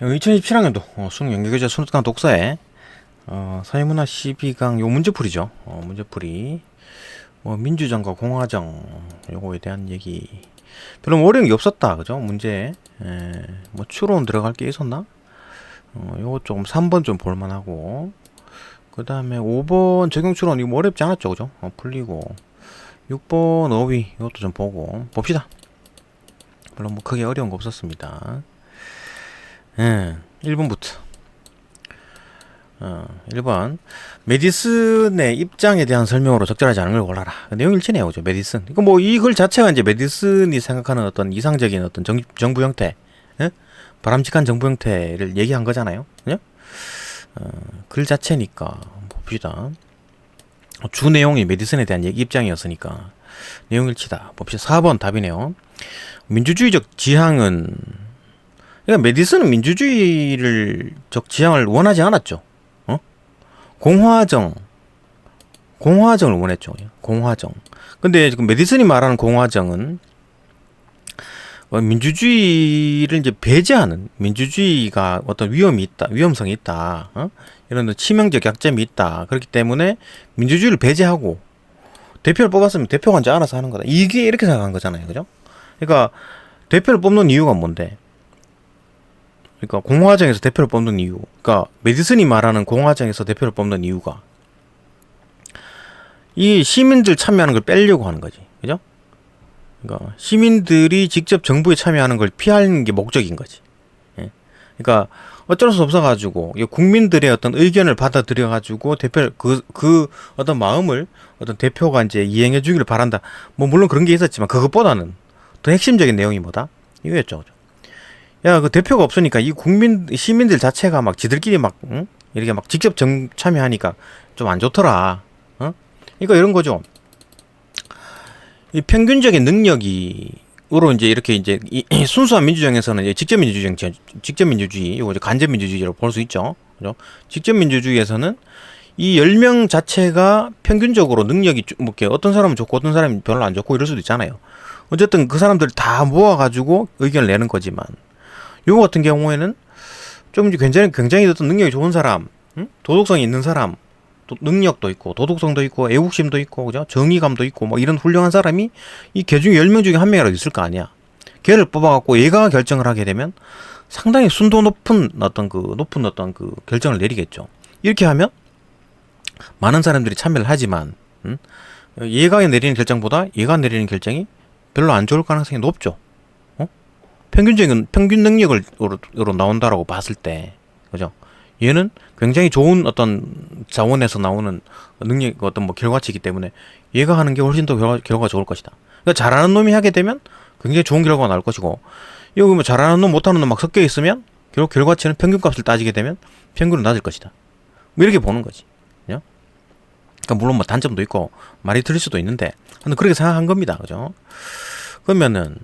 2027학년도 수능 연계교재 순수강 독서에 사회문화 12강 요 문제풀이죠. 문제풀이 민주정과 공화정 요거에 대한 얘기. 별로 어려운 게 없었다, 그죠? 문제 추론 들어갈 게 있었나? 요거 조금 3번 좀 볼만하고, 그 다음에 5번 적용 추론 이거 어렵지 않았죠, 그죠? 풀리고 6번 어휘 이것도 좀 보고 봅시다. 별로 크게 어려운 거 없었습니다. 1번부터 1번 메디슨의 입장에 대한 설명으로 적절하지 않은 걸 골라라. 내용 일치네요, 그죠? 메디슨 이거 이 글 자체가 이제 메디슨이 생각하는 어떤 이상적인 어떤 정부 형태, 바람직한 정부 형태를 얘기한 거잖아요, 그죠? 글 자체니까 봅시다. 주 내용이 메디슨에 대한 입장이었으니까 내용 일치다. 봅시다. 4번 답이네요. 민주주의적 지향은, 그러니까 메디슨은 민주주의적 지향을 원하지 않았죠. 공화정을 원했죠. 공화정. 근데 지금 메디슨이 말하는 공화정은 민주주의를 이제 배제하는, 민주주의가 어떤 위험성이 있다, 이런 치명적 약점이 있다. 그렇기 때문에 민주주의를 배제하고 대표를 뽑았으면 대표가 이제 알아서 하는 거다. 이게 이렇게 생각한 거잖아요, 그죠? 그러니까 대표를 뽑는 이유가 뭔데? 그러니까 공화정에서 대표를 뽑는 이유, 그러니까 메디슨이 말하는 공화정에서 대표를 뽑는 이유가 이 시민들 참여하는 걸 빼려고 하는 거지, 그죠? 그러니까 시민들이 직접 정부에 참여하는 걸 피하는 게 목적인 거지. 그러니까 어쩔 수 없어가지고 국민들의 어떤 의견을 받아들여가지고 대표 그 어떤 마음을 어떤 대표가 이제 이행해주기를 바란다. 물론 그런 게 있었지만 그것보다는 더 핵심적인 내용이 뭐다? 이거였죠, 그죠? 야, 그 대표가 없으니까 이 시민들 자체가 막 지들끼리 이렇게 막 직접 참여하니까 좀 안 좋더라. 그러니까 이런 거죠. 이 평균적인 능력으로 이제 이렇게 이제 이 순수한 민주정에서는 이제 직접 민주주의, 이거 간접 민주주의라고 볼 수 있죠. 그죠? 직접 민주주의에서는 이 10명 자체가 평균적으로 능력이 어떤 사람은 좋고 어떤 사람이 별로 안 좋고 이럴 수도 있잖아요. 어쨌든 그 사람들 다 모아가지고 의견을 내는 거지만, 요거 같은 경우에는 좀 굉장히 어떤 능력이 좋은 사람, 도덕성이 있는 사람, 능력도 있고 도덕성도 있고 애국심도 있고, 그죠? 정의감도 있고 이런 훌륭한 사람이 이 개 중에 10명 중에 한 명이라도 있을 거 아니야. 걔를 뽑아갖고 얘가 결정을 하게 되면 상당히 순도 높은 어떤 그 결정을 내리겠죠. 이렇게 하면 많은 사람들이 참여를 하지만 얘가 내리는 결정보다 얘가 내리는 결정이 별로 안 좋을 가능성이 높죠. 평균 능력으로 나온다라고 봤을 때, 그죠? 얘는 굉장히 좋은 어떤 자원에서 나오는 능력, 어떤 결과치이기 때문에 얘가 하는 게 훨씬 더 결과가 좋을 것이다. 그러니까 잘하는 놈이 하게 되면 굉장히 좋은 결과가 나올 것이고, 여기 잘하는 놈, 못하는 놈 막 섞여 있으면 결국 결과치는 평균값을 따지게 되면 평균은 낮을 것이다. 이렇게 보는 거지, 그죠? 그러니까 물론 단점도 있고 말이 틀릴 수도 있는데, 그렇게 생각한 겁니다, 그죠? 그러면은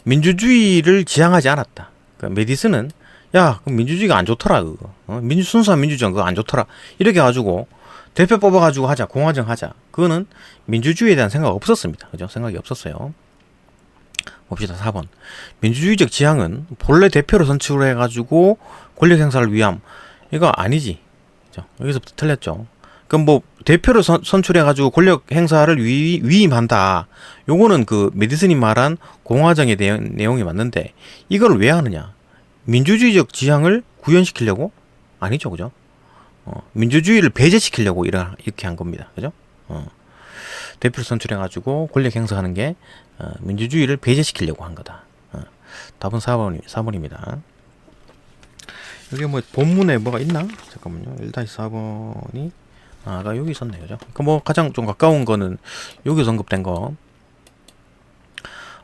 민주주의를 지향하지 않았다. 그러니까 메디슨은 그럼 민주주의가 안 좋더라, 그거. 순수한 민주주의 그거 안 좋더라. 이렇게 해가지고 대표 뽑아가지고 하자, 공화정 하자. 그거는 민주주의에 대한 생각 없었습니다, 그죠? 생각이 없었어요. 봅시다. 4번. 민주주의적 지향은 본래 대표를 선출해가지고 권력 행사를 위함. 이거 아니지, 그죠? 여기서부터 틀렸죠. 그럼 대표를 선출해가지고 권력 행사를 위임한다. 요거는 그 메디슨이 말한 공화정의 내용이 맞는데, 이걸 왜 하느냐? 민주주의적 지향을 구현시키려고? 아니죠, 그죠? 민주주의를 배제시키려고 이렇게 한 겁니다, 그죠? 대표를 선출해가지고 권력 행사하는 게 민주주의를 배제시키려고 한 거다. 답은 4번입니다. 여기 본문에 뭐가 있나? 잠깐만요. 1-4번이 아까 여기 있었네요, 그죠? 가장 좀 가까운 거는 여기서 언급된 거.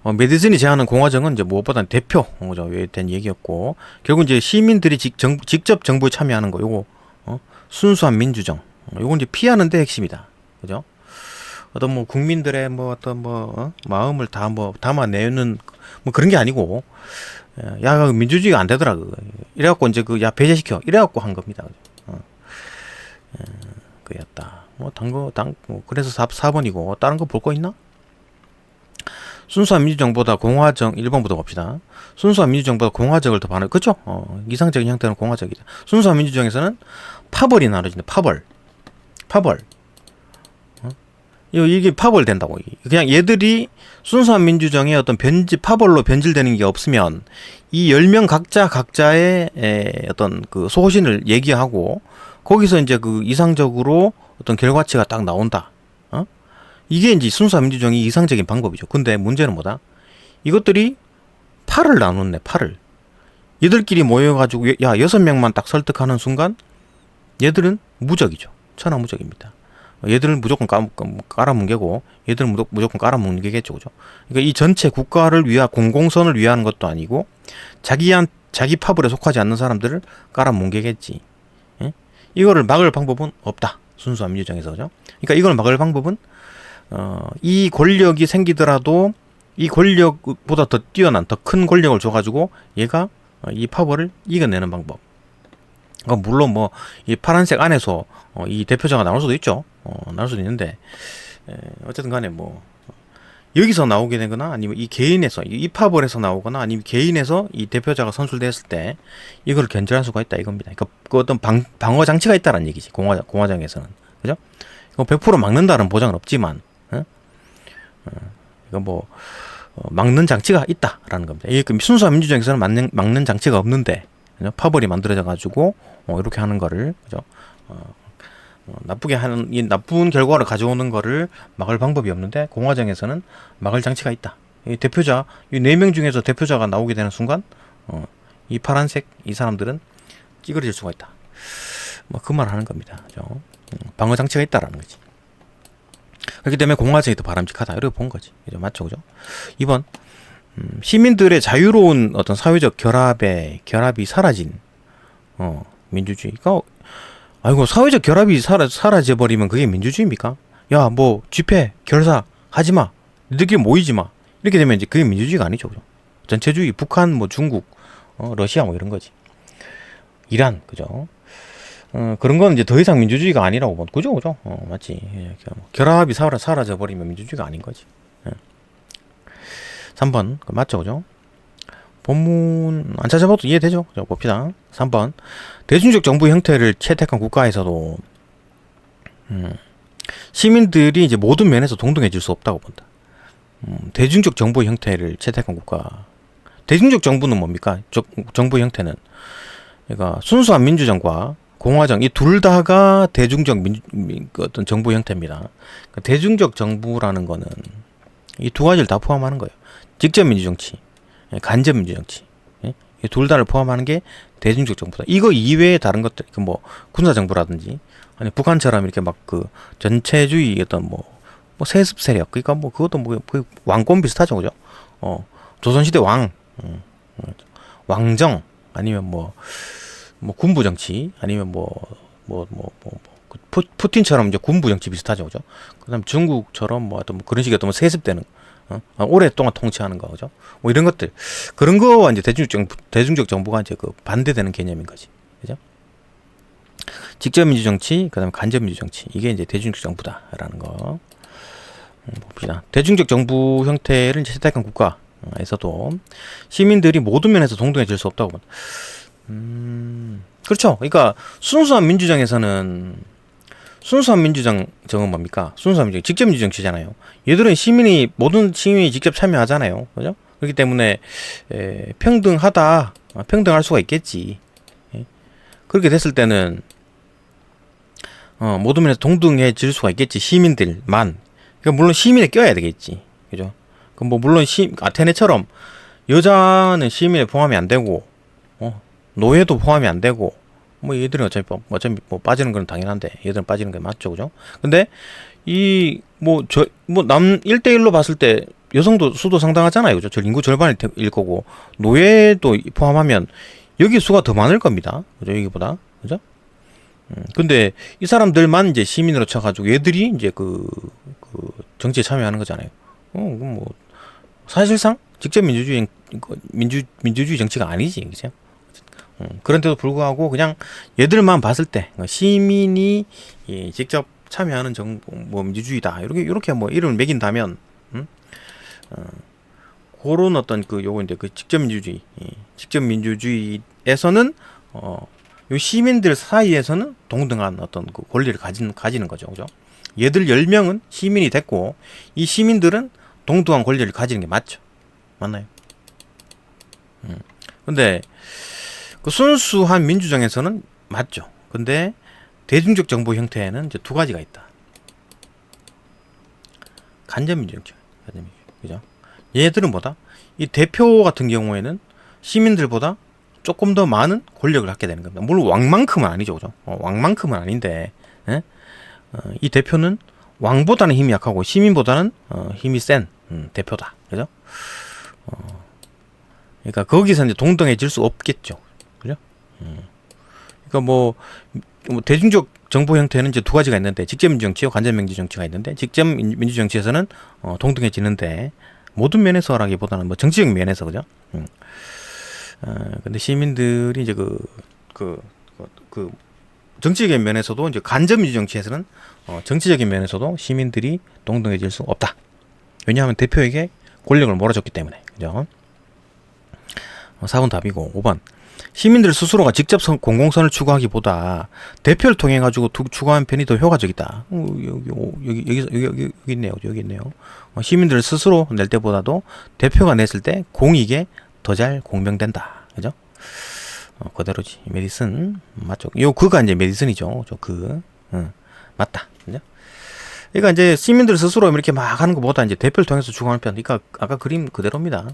메디슨이 제안한 공화정은 이제 무엇보다 대표에 대한 얘기였고, 결국 이제 시민들이 직접 정부에 참여하는 거, 요거, 순수한 민주정. 요건 이제 피하는 데 핵심이다, 그죠? 어떤 국민들의 마음을 다 담아내는 그런 게 아니고, 민주주의가 안 되더라, 이래갖고 이제 배제시켜. 이래갖고 한 겁니다, 그죠? 그였다. 그래서 4번이고, 다른 거 볼 거 있나? 순수한 민주정보다 공화정 1번부터 봅시다. 순수한 민주정보다 공화정을 더 반응. 그렇죠? 이상적인 형태는 공화정이다. 순수한 민주정에서는 파벌이 나눠진다. 파벌. 이게 파벌 된다고. 그냥 얘들이 순수한 민주정의 어떤 파벌로 변질되는 게 없으면 이 10명 각자의 어떤 그 소신을 얘기하고 거기서 이제 그 이상적으로 어떤 결과치가 딱 나온다. 이게 이제 순수한 민주정의 이상적인 방법이죠. 근데 문제는 뭐다? 이것들이 팔을 나눴네, 팔을. 얘들끼리 모여가지고, 야, 6명만 딱 설득하는 순간, 얘들은 무적이죠. 천하무적입니다. 얘들은 무조건 깔아뭉개고, 얘들은 무조건 깔아뭉개겠죠. 그죠? 그러니까 이 전체 국가를 공공선을 위하는 것도 아니고, 자기 파벌에 속하지 않는 사람들을 깔아뭉개겠지. 예? 이거를 막을 방법은 없다. 순수한 민주정에서. 그죠? 그러니까 이걸 막을 방법은, 이 권력이 생기더라도 이 권력보다 더 뛰어난 더 큰 권력을 줘가지고 얘가 이 파벌을 이겨내는 방법. 물론 뭐 이 파란색 안에서 이 대표자가 나올 수도 있죠. 나올 수도 있는데 어쨌든 간에 뭐 여기서 나오게 되거나 아니면 이 개인에서 이 파벌에서 나오거나 아니면 개인에서 이 대표자가 선출됐을 때 이걸 견제할 수가 있다 이겁니다. 그러니까 그 어떤 방어 장치가 있다는 얘기지. 공화정에서는. 그죠? 100% 막는다는 보장은 없지만 이건 뭐 막는 장치가 있다라는 겁니다. 이게 순수한 민주정에서는 막는 장치가 없는데 그죠? 파벌이 만들어져 가지고 이렇게 하는 거를 그죠? 나쁘게 하는 이 나쁜 결과를 가져오는 거를 막을 방법이 없는데 공화정에서는 막을 장치가 있다. 이 대표자 이 4명 중에서 대표자가 나오게 되는 순간 이 파란색 이 사람들은 찌그러질 수가 있다. 뭐 그 말 하는 겁니다. 그죠? 방어 장치가 있다라는 거지. 그렇기 때문에 공화정이 더 바람직하다. 이렇게 본 거지. 그죠? 맞죠? 그죠? 2번. 시민들의 자유로운 어떤 사회적 결합이 사라진, 민주주의가, 아이고, 사회적 결합이 사라져버리면 그게 민주주의입니까? 야, 뭐, 집회, 결사, 하지 마. 너희들끼리 모이지 마. 이렇게 되면 이제 그게 민주주의가 아니죠. 그죠? 전체주의, 북한, 뭐, 중국, 러시아, 뭐, 이런 거지. 이란, 그죠? 그런 건 이제 더 이상 민주주의가 아니라고 본, 그죠? 맞지. 예, 결합이 사라져버리면 민주주의가 아닌 거지. 예. 3번, 맞죠? 그죠? 본문, 안 찾아봐도 이해되죠? 그죠? 봅시다. 3번. 대중적 정부 형태를 채택한 국가에서도, 시민들이 이제 모든 면에서 동등해질 수 없다고 본다. 대중적 정부 형태를 채택한 국가. 대중적 정부는 뭡니까? 정부 형태는. 그러니까 순수한 민주정과 공화정 이 둘 다가 대중적 어떤 정부 형태입니다. 그러니까 대중적 정부라는 거는 이 두 가지를 다 포함하는 거예요. 직접 민주정치, 간접 민주정치, 이 둘 다를 포함하는 게 대중적 정부다. 이거 이외에 다른 것들, 뭐 군사 정부라든지 아니 북한처럼 이렇게 막 그 전체주의 어떤 뭐 세습 세력, 그러니까 뭐 그것도 뭐 왕권 비슷하죠, 그죠? 조선시대 왕정 아니면 뭐 군부 정치 아니면 푸틴처럼 이제 군부 정치 비슷하죠, 그죠? 그다음 중국처럼 뭐 어떤 그런 식의 어떤 세습되는 오랫동안 통치하는 거, 그죠? 뭐 이런 것들 그런 거와 이제 대중적 정부가 이제 그 반대되는 개념인 거지, 그죠? 직접 민주 정치, 그다음에 간접 민주 정치 이게 이제 대중적 정부다라는 거 봅시다. 대중적 정부 형태를 채택한 국가에서도 시민들이 모든 면에서 동등해질 수 없다고 봅니다. 그렇죠. 그러니까 순수한 민주정은 뭡니까? 순수한 민주정 직접 민주정치잖아요. 얘들은 모든 시민이 직접 참여하잖아요. 그죠? 그렇기 때문에 평등할 수가 있겠지. 그렇게 됐을 때는 모든 면에서 동등해질 수가 있겠지. 시민들만. 그러니까 물론 시민에 껴야 되겠지. 그죠? 그럼 뭐 물론 아테네처럼 여자는 시민에 포함이 안 되고 노예도 포함이 안 되고 뭐 얘들은 어차피 뭐 빠지는 건 당연한데 얘들은 빠지는 게 맞죠, 그죠? 근데 남 1대1로 봤을 때 여성도 수도 상당하잖아요, 그죠? 인구 절반일 거고 노예도 포함하면 여기 수가 더 많을 겁니다, 그죠? 여기보다, 그죠? 근데 이 사람들만 이제 시민으로 쳐가지고 얘들이 이제 그 정치에 참여하는 거잖아요. 뭐 사실상 직접 민주주의 정치가 아니지, 그죠? 그런데도 불구하고 그냥 얘들만 봤을 때 시민이 직접 참여하는 민주주의다 이렇게 뭐 이름을 매긴다면 그런 어떤 그 요거 이제 그 직접 민주주의, 직접 민주주의에서는 요 시민들 사이에서는 동등한 어떤 그 권리를 가지는 거죠, 그죠? 얘들 10명은 시민이 됐고 이 시민들은 동등한 권리를 가지는 게 맞죠, 맞나요? 근데 그 순수한 민주정에서는 맞죠. 근데 대중적 정보 형태에는 이제 두 가지가 있다. 간접민주정치, 그죠? 얘들은 뭐다? 이 대표 같은 경우에는 시민들보다 조금 더 많은 권력을 갖게 되는 겁니다. 물론 왕만큼은 아니죠, 그죠? 왕만큼은 아닌데, 예? 이 대표는 왕보다는 힘이 약하고 시민보다는 힘이 센 대표다, 그죠? 그러니까 거기서 이제 동등해질 수 없겠죠, 그죠? 그러니까 뭐 대중적 정보 형태는 이제 두 가지가 있는데 직접 민주정치와 간접 민주정치가 있는데 직접 민주정치에서는 동등해지는데 모든 면에서라기보다는 뭐 정치적 면에서, 그죠? 근데 시민들이 이제 그 정치적인 면에서도 이제 간접 민주정치에서는 정치적인 면에서도 시민들이 동등해질 수 없다. 왜냐하면 대표에게 권력을 몰아줬기 때문에, 그죠? 4번 답이고 5번 시민들 스스로가 직접 공공선을 추구하기보다 대표를 통해 가지고 추구하는 편이 더 효과적이다. 여기 있네요. 여기 있네요. 시민들 스스로 낼 때보다도 대표가 냈을 때 공익에 더 잘 공명된다. 그죠? 그대로지. 메디슨 맞죠? 요 그가 이제 메디슨이죠. 맞다. 그죠? 그러니까 이제 시민들 스스로 이렇게 막 하는 것보다 이제 대표를 통해서 추구하는 편. 그러니까 아까 그림 그대로입니다.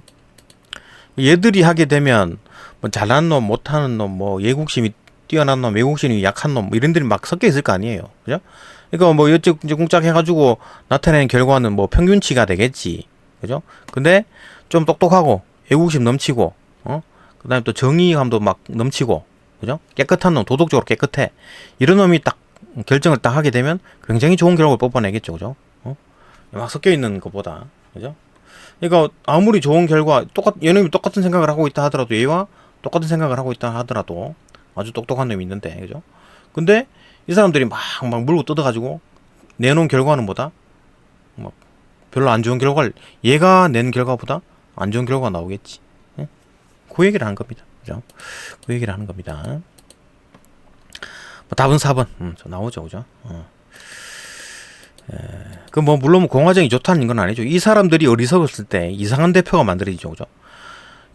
얘들이 하게 되면 뭐 잘난 놈, 못하는 놈, 뭐 예국심이 뛰어난 놈, 외국심이 약한 놈, 뭐 이런 들이 막 섞여 있을 거 아니에요, 그죠? 그러니까 뭐 여쪽 이제 꿍짝 해가지고 나타내는 결과는 뭐 평균치가 되겠지, 그죠? 근데 좀 똑똑하고 애국심 넘치고, 그다음에 또 정의감도 막 넘치고, 그죠? 깨끗한 놈, 도덕적으로 깨끗해. 이런 놈이 딱 결정을 딱 하게 되면 굉장히 좋은 결과를 뽑아내겠죠, 그죠? 막 섞여 있는 것보다, 그죠? 그러니까 아무리 좋은 결과 얘놈이 똑같은 생각을 하고 있다 하더라도 얘와 똑같은 생각을 하고 있다 하더라도 아주 똑똑한 놈이 있는데, 그죠? 근데 이 사람들이 막 물고 뜯어가지고 내놓은 결과는 뭐다? 막 별로 안 좋은 결과를 얘가 낸 결과보다 안 좋은 결과가 나오겠지. 예? 그 얘기를 하는 겁니다, 그죠? 그 얘기를 하는 겁니다. 뭐 답은 4번 저 나오죠, 그죠? 그 뭐 물론 공화정이 좋다는 건 아니죠. 이 사람들이 어리석었을 때 이상한 대표가 만들어지죠, 그죠?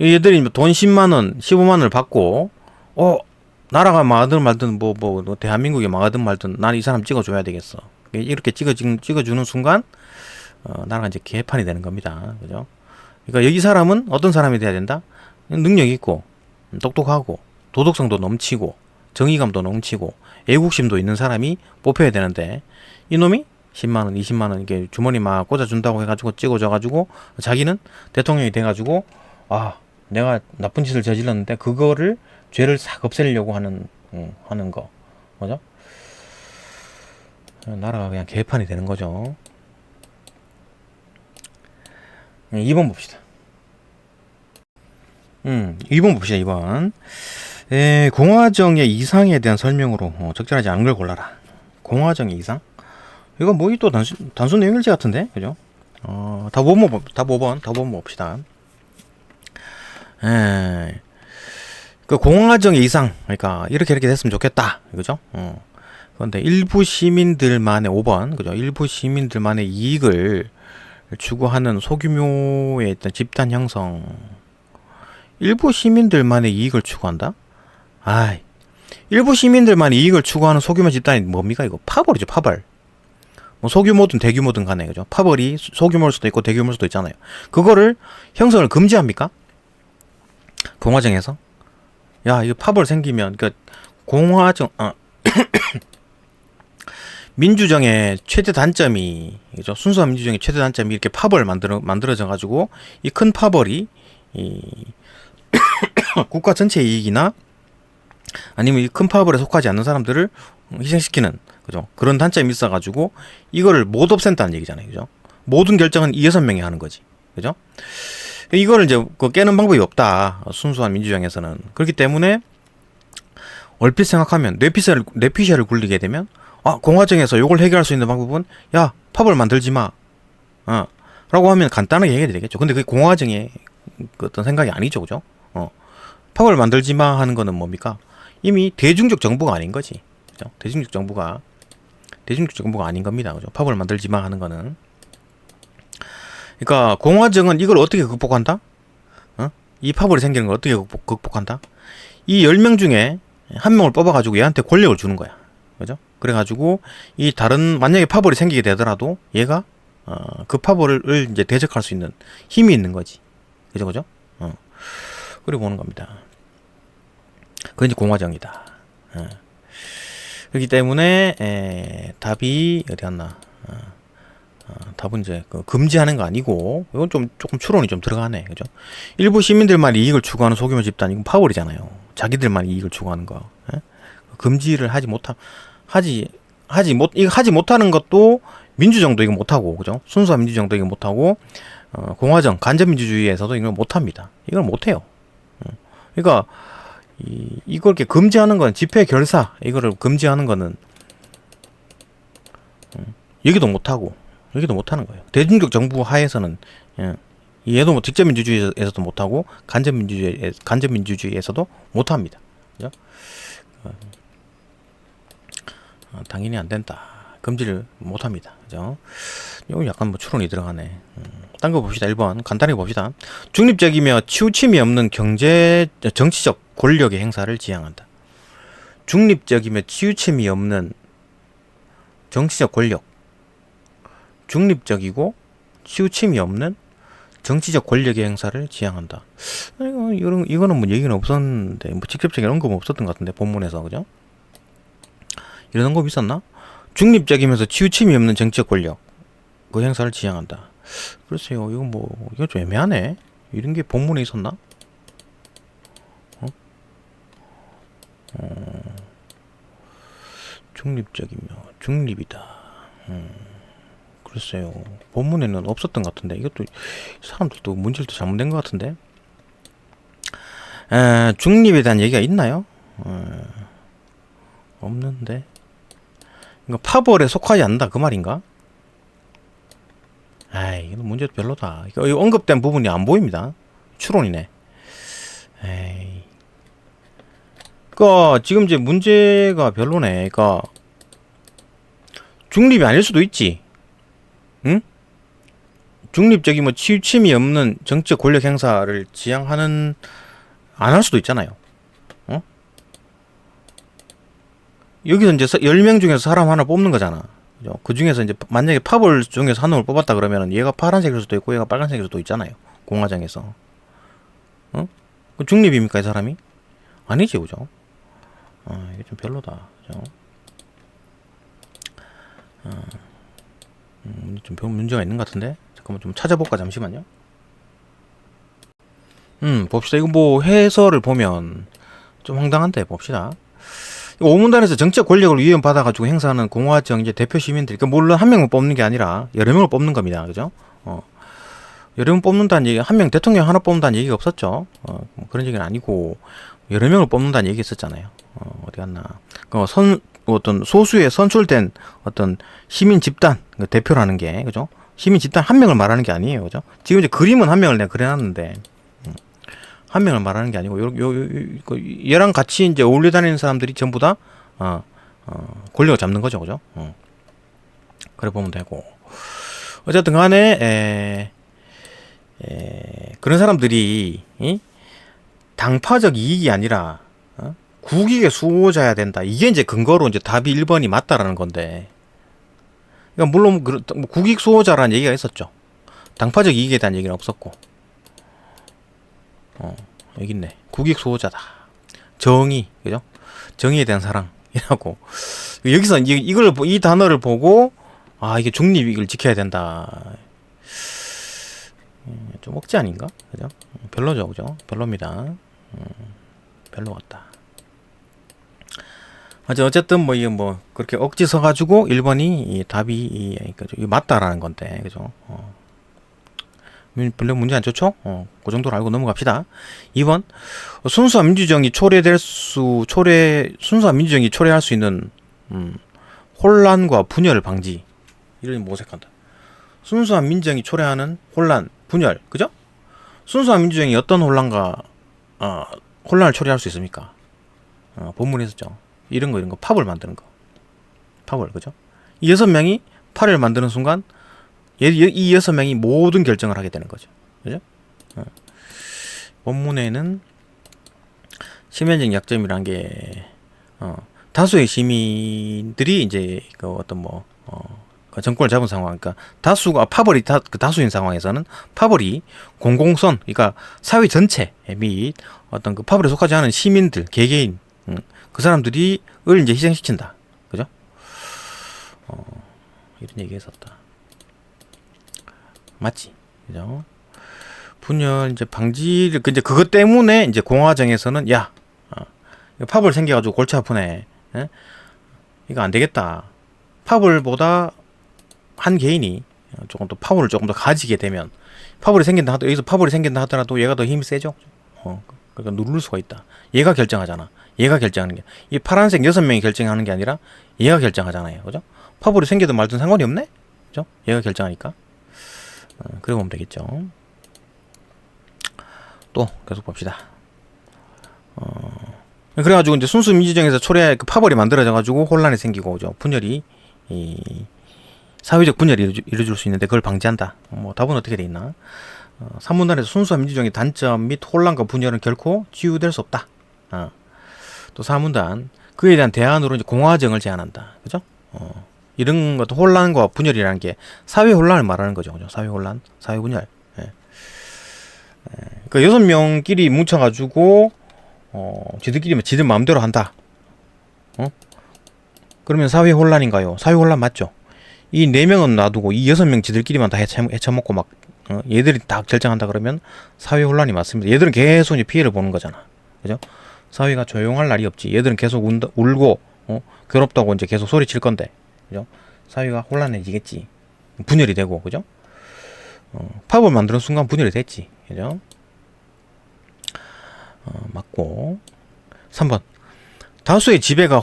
얘들이 돈 10만 원, 15만 원을 받고 나라가 망하든 말든 뭐 대한민국이 망하든 말든 난 이 사람 찍어줘야 되겠어. 이렇게 찍어주는 순간 나라가 이제 개판이 되는 겁니다, 그죠? 그러니까 여기 사람은 어떤 사람이 돼야 된다? 능력 있고 똑똑하고 도덕성도 넘치고 정의감도 넘치고 애국심도 있는 사람이 뽑혀야 되는데 이놈이 10만원, 20만원 이렇게 주머니 막 꽂아준다고 해가지고 찍어줘가지고 자기는 대통령이 돼가지고 내가 나쁜 짓을 저질렀는데 그거를 죄를 싹 없애려고 하는 거, 뭐죠? 나라가 그냥 개판이 되는 거죠. 2번 봅시다. 2번 봅시다. 2번. 공화정의 이상에 대한 설명으로 적절하지 않은 걸 골라라. 공화정의 이상? 이건 뭐이 또 단순 내용일지 같은데, 그죠? 답 5번 봅시다. 그 공화정의 이상, 그러니까 이렇게 됐으면 좋겠다, 그죠? 그런데 일부 시민들만의 5번, 그죠? 일부 시민들만의 이익을 추구하는 소규모의 어떤 집단 형성. 일부 시민들만의 이익을 추구한다? 일부 시민들만의 이익을 추구하는 소규모 집단이 뭡니까? 이거 파벌이죠, 파벌. 뭐 소규모든 대규모든 간에, 그죠? 파벌이 소규모일 수도 있고 대규모일 수도 있잖아요. 그거를 형성을 금지합니까? 공화정에서? 야, 이거 파벌 생기면, 그러니까 공화정, 민주정의 최대 단점이, 그죠? 순수한 민주정의 최대 단점이 이렇게 파벌 만들어져 가지고 이 큰 파벌이 국가 전체 이익이나 아니면 이 큰 파벌에 속하지 않는 사람들을 희생시키는, 그죠? 그런 단점이 있어가지고 이거를 못 없앤다는 얘기잖아요, 그죠? 모든 결정은 이 6명이 하는 거지, 그죠? 이거를 이제 깨는 방법이 없다, 순수한 민주정에서는. 그렇기 때문에 얼핏 생각하면 뇌피셜을 굴리게 되면 공화정에서 이걸 해결할 수 있는 방법은 파벌 만들지 마. 라고 하면 간단하게 얘기해도 되겠죠. 근데 그게 공화정의 그 어떤 생각이 아니죠. 그죠? 팝을 만들지 마 하는 거는 뭡니까? 이미 대중적 정보가 아닌 거지. 그죠? 대중적 정보가 아닌 겁니다. 그죠? 팝을 만들지 마 하는 거는. 그러니까 공화정은 이걸 어떻게 극복한다? 이 팝을 생기는 걸 어떻게 극복한다? 이 10명 중에 한 명을 뽑아가지고 얘한테 권력을 주는 거야. 그죠? 그래가지고 이 다른 만약에 파벌이 생기게 되더라도 얘가 그 파벌을 이제 대적할 수 있는 힘이 있는 거지. 그죠? 그죠? 그리고 보는 겁니다. 그게 이제 공화정이다. 그렇기 때문에 답이 어디 갔나? 답은 이제 그 금지하는 거 아니고 이건 조금 추론이 좀 들어가네. 그죠? 일부 시민들만 이익을 추구하는 소규모 집단, 이건 파벌이잖아요. 자기들만 이익을 추구하는 거. 금지를 하지 못하는 것도 민주정도 이거 못하고, 그죠? 순수한 민주정도 이거 못하고, 공화정, 간접민주주의에서도 이걸 못합니다. 이걸 못해요. 그러니까, 이걸 이렇게 금지하는 건, 집회 결사, 이거를 금지하는 거는, 여기도 못하고, 여기도 못하는 거예요. 대중적 정부 하에서는, 얘도 뭐 직접민주주의에서도 못하고, 간접민주주의에서도 못합니다. 그죠? 당연히 안 된다. 금지를 못 합니다. 그죠? 이거 약간 뭐 추론이 들어가네. 딴 거 봅시다. 1번. 간단하게 봅시다. 중립적이며 치우침이 없는 정치적 권력의 행사를 지향한다. 중립적이며 치우침이 없는 정치적 권력. 중립적이고 치우침이 없는 정치적 권력의 행사를 지향한다. 이거는 뭐 얘기는 없었는데, 뭐 직접적인 언급은 없었던 것 같은데, 본문에서. 그죠? 이런 언급이 있었나? 중립적이면서 치우침이 없는 정치적 권력, 그 행사를 지향한다. 글쎄요, 이거 좀 애매하네. 이런 게 본문에 있었나? 중립이다. 글쎄요, 본문에는 없었던 것 같은데, 이것도 사람들도 문제를 또 잘못된 것 같은데. 중립에 대한 얘기가 있나요? 없는데. 그러니까 파벌에 속하지 않는다 그 말인가? 아이, 이거 문제 별로다. 이거 언급된 부분이 안 보입니다. 추론이네. 에이. 그니까 지금 이제 문제가 별로네. 그니까 중립이 아닐 수도 있지. 응? 중립적이면 뭐 치우침이 없는 정치적 권력 행사를 지향하는 안 할 수도 있잖아요. 여기서 이제 10명 중에서 사람 하나 뽑는 거잖아. 그 중에서 이제 만약에 파벌 중에서 한 놈을 뽑았다 그러면은 얘가 파란색일 수도 있고 얘가 빨간색일 수도 있잖아요. 공화정에서. 그 중립입니까, 이 사람이? 아니지, 그죠? 이게 좀 별로다. 그죠? 좀 별 문제가 있는 것 같은데? 잠깐만 좀 찾아볼까, 잠시만요. 봅시다. 이거 뭐 해설을 보면 좀 황당한데, 봅시다. 오문단에서 정치적 권력을 위헌받아가지고 행사하는 공화정 이제 대표 시민들, 그러니까 물론 한 명을 뽑는 게 아니라 여러 명을 뽑는 겁니다. 그죠? 여러 명 뽑는다는 얘기, 한 명 대통령 하나 뽑는다는 얘기가 없었죠. 뭐 그런 얘기는 아니고 여러 명을 뽑는다는 얘기 있었잖아요. 어디 갔나? 어떤 소수의 선출된 어떤 시민 집단 대표라는 게, 그죠? 시민 집단 한 명을 말하는 게 아니에요. 그죠? 지금 이제 그림은 한 명을 내가 그려놨는데. 한 명을 말하는 게 아니고 얘랑 같이 이제 어울려 다니는 사람들이 전부 다 권력을 잡는 거죠, 그죠? 그래 보면 되고, 어쨌든 간에 그런 사람들이 당파적 이익이 아니라 국익의 수호자야 된다. 이게 이제 근거로 이제 답이 1번이 맞다라는 건데, 그러니까 물론 국익 수호자라는 얘기가 있었죠. 당파적 이익에 대한 얘기는 없었고. 여기 있네. 국익 수호자다. 정의, 그죠? 정의에 대한 사랑이라고. 여기서 이 단어를 보고, 이게 중립을 지켜야 된다. 좀 억지 아닌가? 그죠? 별로죠, 그죠? 별로입니다. 별로 같다. 어쨌든 뭐 이게 뭐 그렇게 억지 서가지고 1번이 답이 맞다라는 건데, 그죠? 별로 문제 안 좋죠? 그 정도로 알고 넘어갑시다. 2번. 순수한 민주정이 초래할 수 있는, 혼란과 분열 방지. 이런 모색한다. 순수한 민정이 초래하는 혼란, 분열, 그죠? 순수한 민주정이 어떤 혼란을 초래할 수 있습니까? 본문에 있었죠. 이런 거, 팝을 만드는 거. 팝을, 그죠? 이 6명이 파를 만드는 순간, 이 6명이 모든 결정을 하게 되는 거죠. 그죠? 본문에는 시민적 약점이란 게, 다수의 시민들이 이제 그 어떤 그 정권을 잡은 상황, 그러니까 파벌이 그 다수인 상황에서는 파벌이 공공선, 그러니까 사회 전체 및 어떤 그 파벌에 속하지 않은 시민들, 개개인, 그 사람들이 이제 희생시킨다, 그죠? 이런 얘기했었다. 맞지, 그죠? 분열 이제 방지를 이제 그것 때문에 이제 공화정에서는 파벌 생겨가지고 골치 아프네, 에? 이거 안 되겠다. 파벌보다 한 개인이 조금 더 파워를 조금 더 가지게 되면 여기서 파벌이 생긴다 하더라도 얘가 더 힘이 세죠. 그러니까 누를 수가 있다. 얘가 결정하잖아. 얘가 결정하는 게, 이 파란색 6명이 결정하는 게 아니라 얘가 결정하잖아요. 그죠? 파벌이 생기든 말든 상관이 없네. 그죠? 얘가 결정하니까. 그래 보면 되겠죠. 또 계속 봅시다. 그래가지고 이제 순수 민주정에서 초래할 그 파벌이 만들어져가지고 혼란이 생기고, 분열이 사회적 분열이 이루어질 수 있는데 그걸 방지한다. 답은 어떻게 돼 있나? 3문단에서 순수한 민주정의 단점 및 혼란과 분열은 결코 치유될 수 없다. 또 4문단, 그에 대한 대안으로 이제 공화정을 제안한다. 그죠? 이런 것도 혼란과 분열이라는 게 사회 혼란을 말하는 거죠. 그죠? 사회 혼란, 사회 분열. 그 6명끼리 뭉쳐가지고 지들 마음대로 한다. 그러면 사회 혼란인가요? 사회 혼란 맞죠? 이 4명은 놔두고 이 6명 지들끼리만 다 헤쳐먹고 막 얘들이 다 결정한다 그러면 사회 혼란이 맞습니다. 얘들은 계속 이제 피해를 보는 거잖아. 그죠? 사회가 조용할 날이 없지. 얘들은 계속 울고 괴롭다고 이제 계속 소리칠 건데. 그죠? 사회가 혼란해지겠지. 분열이 되고. 그죠? 팝을 만드는 순간 분열이 됐지. 그죠? 맞고. 3번. 다수의 지배가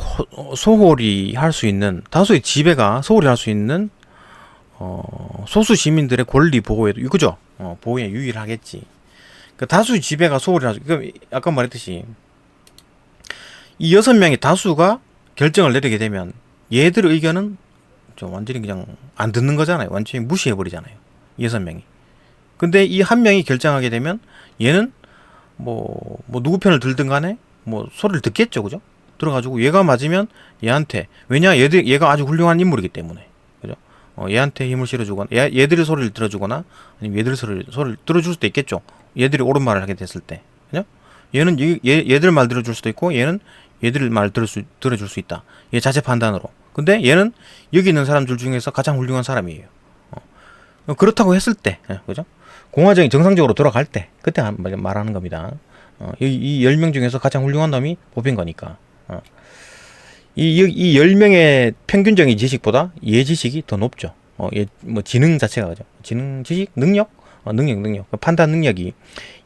소홀히 할 수 있는 소수 시민들의 권리 보호에도, 그죠? 보호에 유일하겠지. 그 다수의 지배가 소홀히 할 수, 아까 말했듯이 이 6명의 다수가 결정을 내리게 되면 얘들의 의견은 좀 완전히 그냥 안 듣는 거잖아요. 완전히 무시해 버리잖아요. 6명이. 근데 이 한 명이 결정하게 되면 얘는 누구 편을 들든 간에 소리를 듣겠죠. 그죠? 들어가지고 얘가 맞으면 얘한테, 왜냐, 얘가 아주 훌륭한 인물이기 때문에. 그죠? 얘한테 힘을 실어주거나, 얘들의 소리를 들어주거나, 아니면 얘들의 소리를 들어줄 수도 있겠죠. 얘들이 옳은 말을 하게 됐을 때. 그죠? 얘는 얘들 말 들어줄 수도 있고, 얘는 얘들 말 들어줄 수 있다. 얘 자체 판단으로. 근데 얘는 여기 있는 사람들 중에서 가장 훌륭한 사람이에요. 그렇다고 했을 때, 그죠? 공화정이 정상적으로 돌아갈 때, 그때 말하는 겁니다. 이 10명 중에서 가장 훌륭한 놈이 뽑힌 거니까. 이 10명의 평균적인 지식보다 얘 지식이 더 높죠. 지능 자체가, 그죠? 지능, 지식, 능력? 능력. 판단 능력이,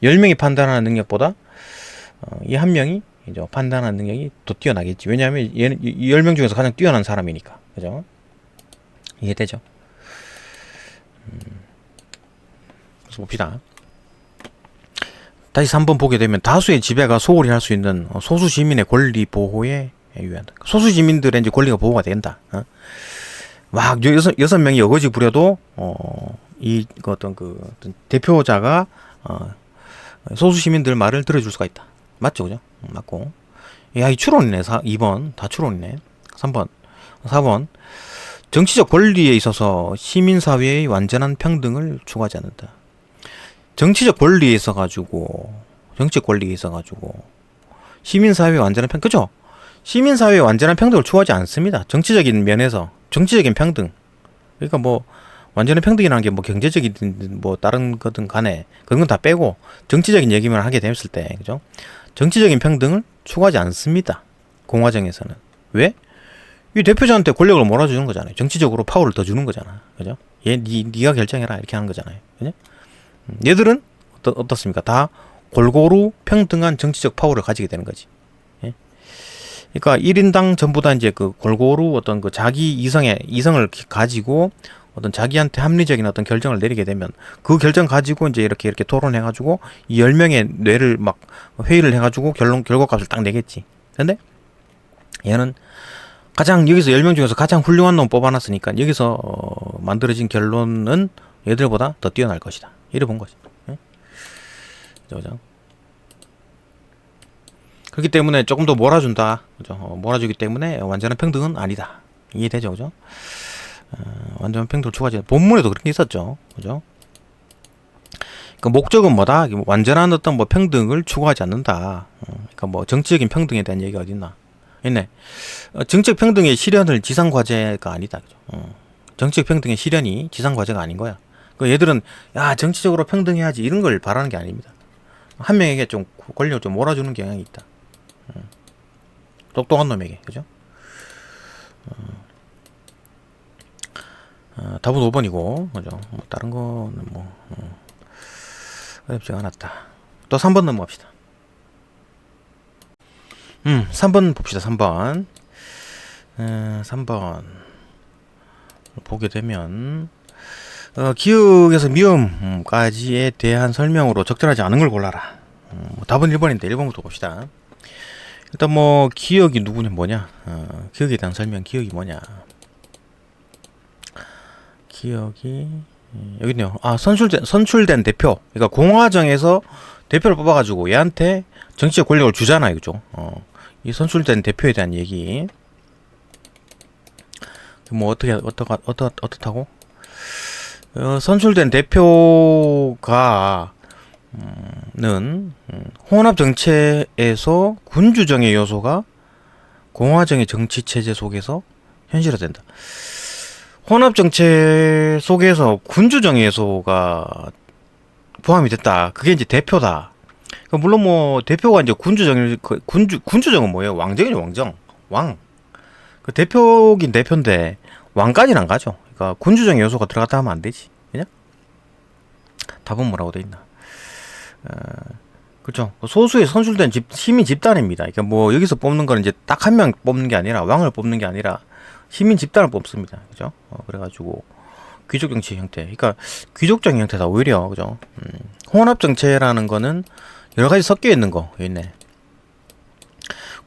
10명이 판단하는 능력보다, 이 한 명이, 판단하는 능력이 더 뛰어나겠지. 왜냐하면 얘는 이 10명 중에서 가장 뛰어난 사람이니까. 그죠? 이해되죠? 그래서 봅시다. 다시 3번 보게 되면 다수의 지배가 소홀히 할 수 있는 소수 시민의 권리 보호에 유의한다. 소수 시민들의 이제 권리가 보호가 된다. 막 6명이 어거지 부려도 어떤 대표자가 소수 시민들 말을 들어줄 수가 있다. 맞죠, 그죠? 맞고. 야, 이 추론이네. 2번 다 추론이네. 3번, 4번. 정치적 권리에 있어서 시민사회의 완전한 평등을 추구하지 않는다. 정치적 권리에 있어가지고 시민사회의 완전한 평등, 그죠? 시민사회의 완전한 평등을 추구하지 않습니다. 정치적인 면에서 정치적인 평등, 그러니까 완전한 평등이라는 게 경제적이든 다른 거든 간에 그런 건 다 빼고 정치적인 얘기만 하게 됐을 때, 그죠? 정치적인 평등을 추구하지 않습니다. 공화정에서는. 왜? 이 대표자한테 권력을 몰아주는 거잖아요. 정치적으로 파워를 더 주는 거잖아. 그죠? 네가 결정해라 이렇게 하는 거잖아요. 그죠? 얘들은 어떻습니까? 다 골고루 평등한 정치적 파워를 가지게 되는 거지. 예? 그러니까 1인당 전부 다 이제 골고루 어떤 자기 이성을 가지고 어떤 자기한테 합리적인 어떤 결정을 내리게 되면 그 결정 가지고 이제 이렇게 토론해가지고 이 10명의 뇌를 막 회의를 해가지고 결과값을 딱 내겠지. 근데 얘는 가장 여기서 10명 중에서 가장 훌륭한 놈 뽑아놨으니까 여기서 만들어진 결론은 얘들보다 더 뛰어날 것이다. 이래 본 거지. 예? 그죠? 그렇기 때문에 조금 더 몰아준다. 그죠? 몰아주기 때문에 완전한 평등은 아니다. 이해되죠? 그죠? 완전한 평등을 추구하지. 본문에도 그런 게 있었죠. 그죠? 그 목적은 뭐다? 완전한 어떤 뭐 평등을 추구하지 않는다. 그러니까 뭐 정치적인 평등에 대한 얘기가 어딨나? 있네. 정책 평등의 실현을 지상 과제가 아니다. 그죠? 정책 평등의 실현이 지상 과제가 아닌 거야. 그 얘들은 야 정치적으로 평등해야지 이런 걸 바라는 게 아닙니다. 한 명에게 좀 권력을 좀 몰아주는 경향이 있다. 똑똑한 놈에게, 그죠? 답은 5번이고, 그죠? 뭐 다른 거는 뭐 어렵지가 않았다. 또 3번 넘어갑시다. 3번 봅시다. 3번. 3번 보게 되면 기억에서 미음까지에 대한 설명으로 적절하지 않은 걸 골라라. 답은 1번인데 1번부터 봅시다. 일단 뭐 기억이 누구냐 뭐냐, 기억에 대한 설명. 기억이 뭐냐, 기억이 여기 있네요. 선출된 대표. 그러니까 공화정에서 대표를 뽑아가지고 얘한테 정치적 권력을 주잖아요, 그죠? 이 선출된 대표에 대한 얘기. 뭐 어떻다고? 선출된 대표가 는 혼합 정체에서 군주정의 요소가 공화정의 정치 체제 속에서 현실화된다. 혼합 정체 속에서 군주정의 요소가 포함이 됐다. 그게 이제 대표다. 물론 뭐 대표가 이제 군주정은 뭐예요? 왕정이죠, 왕정. 왕. 그 대표긴 대표인데 왕까지는 안 가죠. 그러니까 군주정의 요소가 들어갔다 하면 안 되지. 그냥 답은 뭐라고 돼 있나? 그렇죠. 소수의 선출된 시민 집단입니다. 그러니까 뭐 여기서 뽑는 거는 이제 딱 한 명 뽑는 게 아니라 왕을 뽑는 게 아니라 시민 집단을 뽑습니다. 그죠? 그래가지고 귀족 정치 형태. 그러니까 귀족적인 형태다 오히려. 그죠? 혼합 정체라는 거는 여러 가지 섞여 있는 거 있네.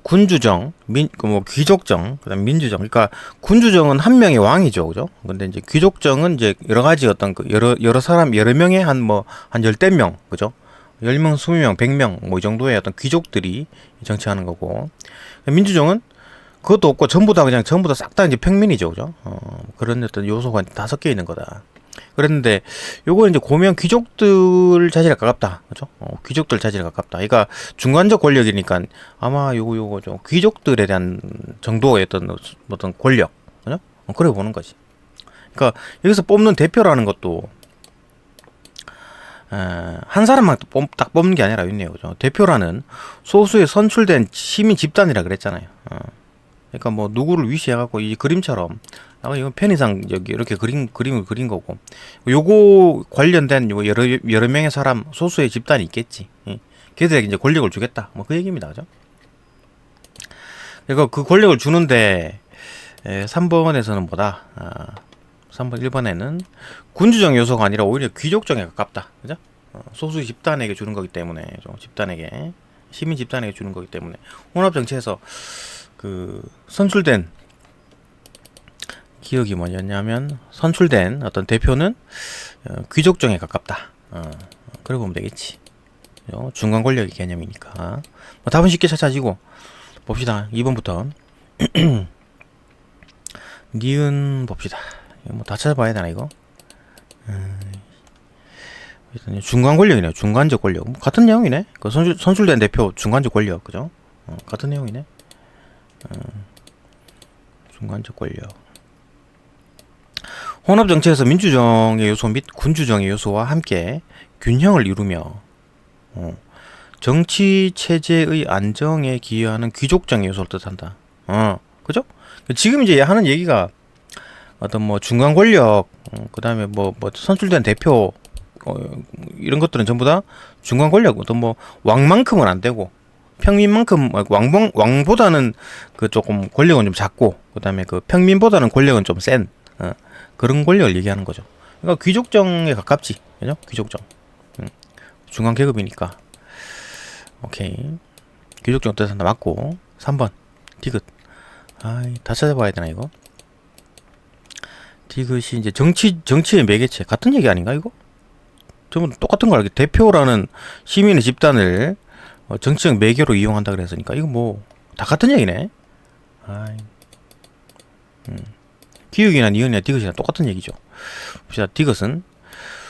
군주정, 뭐 귀족정, 그다음 민주정. 그러니까 군주정은 한 명의 왕이죠, 그죠? 근데 이제 귀족정은 이제 여러 가지 어떤 그 여러 사람 여러 명의 한 열댓 명, 그죠? 10명, 20명, 100명 뭐 이 정도의 어떤 귀족들이 정치하는 거고, 민주정은 그것도 없고 전부 다 싹 다 이제 평민이죠, 그죠? 그런 어떤 요소가 다 섞여 있는 거다. 그랬는데 요거 이제 고명 귀족들 자질에 가깝다, 그죠? 귀족들 자질에 가깝다. 그러니까 중간적 권력이니까 아마 요거 좀 귀족들에 대한 정도의 어떤 권력, 그죠? 그래 보는 거지. 그러니까 여기서 뽑는 대표라는 것도 한 사람만 딱 뽑는 게 아니라 있네요, 그죠? 대표라는 소수의 선출된 시민 집단이라 그랬잖아요. 그러니까 뭐 누구를 위시해갖고 이 그림처럼 이건 편의상 여기 이렇게 그림을 그린 거고, 요거 관련된 요 여러 명의 사람 소수의 집단이 있겠지. 걔들에게 이제 권력을 주겠다. 뭐 그 얘기입니다, 그죠? 그러니까 그 권력을 주는데 3번에서는 뭐다? 3번 1번에는 군주정 요소가 아니라 오히려 귀족정에 가깝다, 그죠? 소수 집단에게 주는 거기 때문에, 집단에게, 시민 집단에게 주는 거기 때문에 혼합 정치에서 그 선출된 기억이 뭐였냐면 선출된 어떤 대표는 귀족정에 가깝다. 그래 보면 되겠지. 중간 권력의 개념이니까. 뭐 답은 쉽게 찾아지고 봅시다. 2번부터 니은 봅시다. 뭐 다 찾아봐야 되나 이거? 중간 권력이네요. 중간적 권력. 뭐 같은 내용이네. 그 선출된 대표 중간적 권력, 그죠? 같은 내용이네. 중간적 권력. 혼합 정치에서 민주정의 요소 및 군주정의 요소와 함께 균형을 이루며 정치 체제의 안정에 기여하는 귀족정의 요소를 뜻한다. 그죠? 지금 이제 하는 얘기가 어떤 뭐 중간 권력, 그다음에 뭐 선출된 대표, 이런 것들은 전부 다 중간 권력, 어떤 뭐 왕만큼은 안 되고 평민만큼 왕보다는 그 조금 권력은 좀 작고, 그다음에 그 평민보다는 권력은 좀 센 그런 권력을 얘기하는 거죠. 그러니까 귀족정에 가깝지, 그죠? 귀족정. 중간 계급이니까. 오케이. 귀족정 뜻 하나 맞고. 3번 디귿. 아이, 다 찾아봐야 되나 이거? 디귿이 이제 정치의 매개체 같은 얘기 아닌가 이거? 전부 똑같은 거 알게. 대표라는 시민의 집단을 정치적 매개로 이용한다 그랬으니까 이거 뭐 다 같은 얘기네. 아이. 기역이나 니은이나 디귿이나 똑같은 얘기죠. 봅시다. 디귿은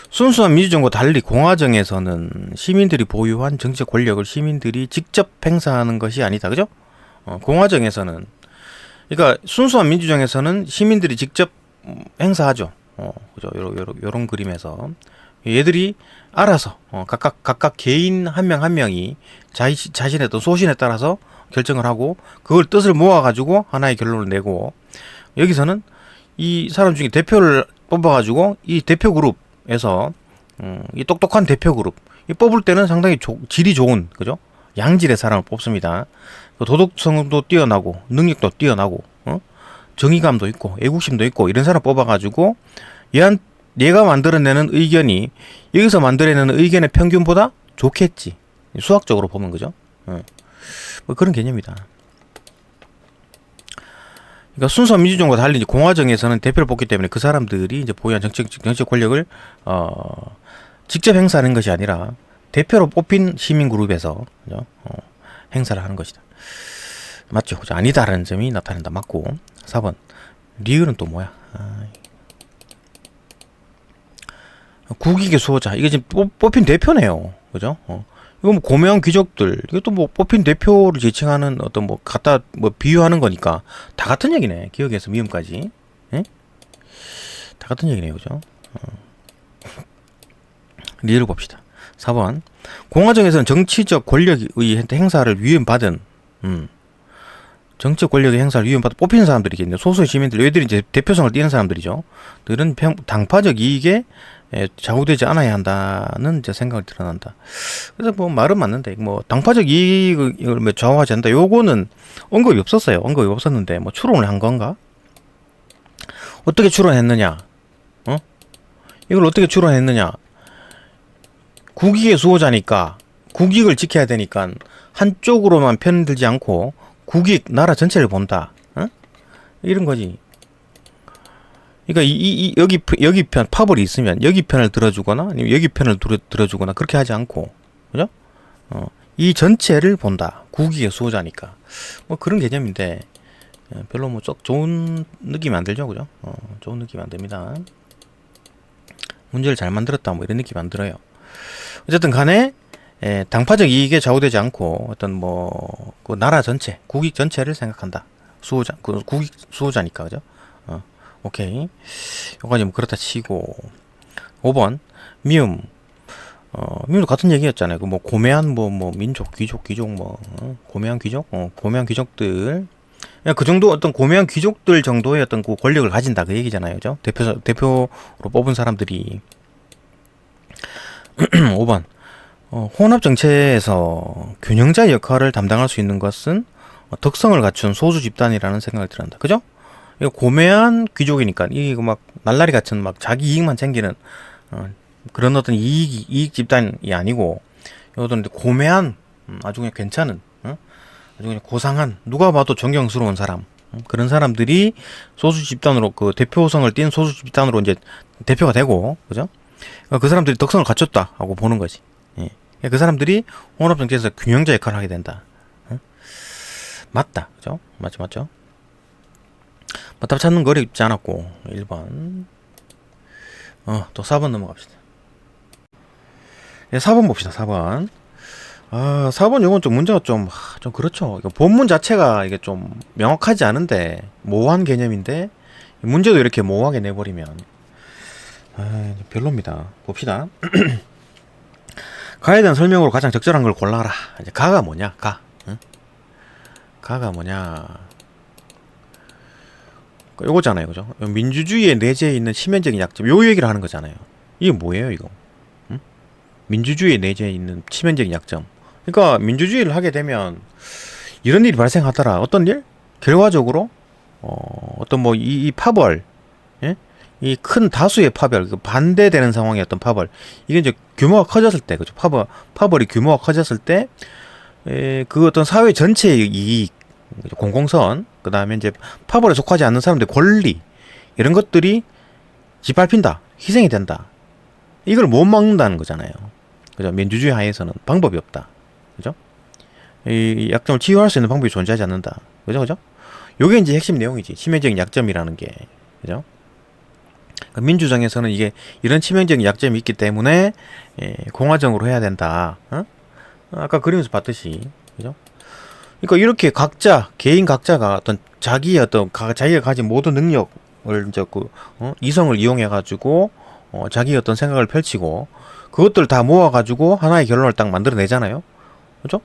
순수한 민주정과 달리 공화정에서는 시민들이 보유한 정치적 권력을 시민들이 직접 행사하는 것이 아니다. 그죠? 공화정에서는, 그러니까 순수한 민주정에서는 시민들이 직접 행사하죠. 그죠? 요런 그림에서 얘들이 알아서 각각 개인 한 명 한 명이 자신의 어떤 소신에 따라서 결정을 하고 그걸 뜻을 모아가지고 하나의 결론을 내고, 여기서는 이 사람 중에 대표를 뽑아가지고 이 대표 그룹에서 이 똑똑한 대표 그룹 이 뽑을 때는 상당히 질이 좋은, 그죠? 양질의 사람을 뽑습니다. 도덕성도 뛰어나고 능력도 뛰어나고 정의감도 있고 애국심도 있고 이런 사람 뽑아가지고 얘가 만들어내는 의견이 여기서 만들어내는 의견의 평균보다 좋겠지. 수학적으로 보면, 그죠? 뭐 그런 개념이다. 그러니까 순수한 민주정과 달리 이제 공화정에서는 대표를 뽑기 때문에 그 사람들이 이제 보유한 정치적 권력을 직접 행사하는 것이 아니라 대표로 뽑힌 시민 그룹에서, 그죠? 행사를 하는 것이다. 맞죠? 그죠? 아니다라는 점이 나타난다. 맞고. 4번 리을은 또 뭐야? 국익의 수호자. 이게 지금 뽑힌 대표네요. 그죠? 이거 뭐 고매한 귀족들, 이것도 뭐 뽑힌 대표를 지칭하는 어떤 뭐 갖다 뭐 비유하는 거니까 다 같은 얘기네. 기억에서 미음까지. 예? 다 같은 얘기네요. 그죠? 리를 봅시다. 4번. 공화정에서는 정치적 권력의 행사를 위임받은, 정치적 권력의 행사를 위임받아 뽑히는 사람들이겠네요. 소수의 시민들, 얘들이 이제 대표성을 띠는 사람들이죠. 들은 당파적 이익에 좌우되지 않아야 한다는 이제 생각을 드러난다. 그래서 뭐 말은 맞는데, 뭐 당파적 이익을 뭐 좌우하지 않는다. 요거는 언급이 없었어요. 언급이 없었는데 뭐 추론을 한 건가? 어떻게 추론했느냐? 이걸 어떻게 추론했느냐? 국익의 수호자니까 국익을 지켜야 되니까 한쪽으로만 편들지 않고 국익 나라 전체를 본다. 이런 거지. 그러니까 여기 편 파벌이 있으면 여기 편을 들어주거나 아니면 여기 편을 들어주거나 그렇게 하지 않고, 그죠? 이 전체를 본다. 국익의 수호자니까. 뭐 그런 개념인데 별로 뭐 좋은 느낌이 안 들죠, 그죠? 좋은 느낌이 안 듭니다. 문제를 잘 만들었다 뭐 이런 느낌이 안 들어요. 어쨌든 간에 당파적 이익에 좌우되지 않고 어떤 뭐 그 나라 전체, 국익 전체를 생각한다. 수호자, 그 국익 수호자니까, 그죠? 오케이. 요까지 뭐 그렇다 치고 5번 미음. 미음도 같은 얘기였잖아요. 그 뭐 고매한 뭐 민족, 귀족 뭐 고매한 귀족, 고매한 귀족들. 그냥 그 정도 어떤 고매한 귀족들 정도의 어떤 그 권력을 가진다 그 얘기잖아요, 그죠? 대표로 뽑은 사람들이. 5번. 혼합 정체에서 균형자의 역할을 담당할 수 있는 것은 덕성을 갖춘 소수 집단이라는 생각을 들었다. 그죠? 이거 고매한 귀족이니까 이거 막 날라리 같은 막 자기 이익만 챙기는 그런 어떤 이익 집단이 아니고 이것도 고매한 아주 그냥 괜찮은 아주 그냥 고상한 누가 봐도 존경스러운 사람 그런 사람들이 소수 집단으로 그 대표성을 띈 소수 집단으로 이제 대표가 되고, 그죠? 그 사람들이 덕성을 갖췄다 하고 보는 거지. 예. 그 사람들이 혼합 정치에서 균형자 역할을 하게 된다. 맞다, 그죠? 맞죠? 답 찾는 거 어렵지 않았고 1번. 또 4번 넘어갑시다. 예, 4번 봅시다. 4번. 4번 이건 좀 문제가 좀 그렇죠. 본문 자체가 이게 좀 명확하지 않은데 모호한 개념인데 문제도 이렇게 모호하게 내버리면 별로입니다. 봅시다. 가에 대한 설명으로 가장 적절한 걸 골라라. 이제 가가 뭐냐? 가. 응? 가가 뭐냐? 요거잖아요, 그죠? 민주주의의 내재해 있는 치명적인 약점. 요 얘기를 하는 거잖아요. 이게 뭐예요, 이거? 응? 민주주의의 내재해 있는 치명적인 약점. 그러니까 민주주의를 하게 되면 이런 일이 발생하더라. 어떤 일? 결과적으로 어떤 뭐 이 파벌, 예? 이 큰 다수의 파벌, 그 반대되는 상황의 어떤 파벌, 이게 이제 규모가 커졌을 때, 그죠? 파벌이 규모가 커졌을 때, 그 어떤 사회 전체의 이익, 공공선, 그 다음에 이제 파벌에 속하지 않는 사람들의 권리, 이런 것들이 짓밟힌다, 희생이 된다. 이걸 못 막는다는 거잖아요. 그죠? 민주주의 하에서는 방법이 없다. 그죠? 이 약점을 치유할 수 있는 방법이 존재하지 않는다. 그죠? 그죠? 요게 이제 핵심 내용이지. 치명적인 약점이라는 게. 그죠? 민주정에서는 이게 이런 치명적인 약점이 있기 때문에 공화정으로 해야 된다. 어? 아까 그림에서 봤듯이. 그죠? 그러니까 이렇게 각자 개인 각자가 어떤 자기의 어떤 자기가 가진 모든 능력을 이제 이성을 이용해 가지고 자기의 어떤 생각을 펼치고 그것들 다 모아 가지고 하나의 결론을 딱 만들어내잖아요. 그죠?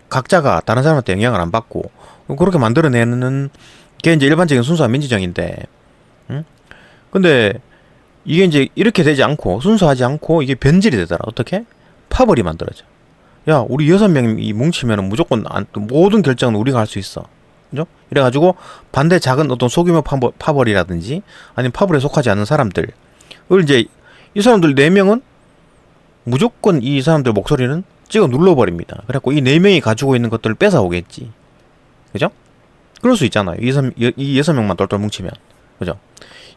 각자가 다른 사람한테 영향을 안 받고 그렇게 만들어내는 게 이제 일반적인 순수한 민주정인데, 응? 근데 이게 이제 이렇게 되지 않고 순수하지 않고 이게 변질이 되더라. 어떻게? 파벌이 만들어져. 야, 우리 6명이 뭉치면은 무조건 모든 결정은 우리가 할 수 있어. 그죠? 이래가지고 반대 작은 어떤 소규모 파벌이라든지 아니면 파벌에 속하지 않는 사람들을 이제 이 사람들 4명은 무조건 이 사람들 목소리는 찍어 눌러버립니다. 그래갖고 이 4명이 가지고 있는 것들을 뺏어오겠지. 그죠? 그럴 수 있잖아요. 이 6명만 똘똘 뭉치면. 그죠?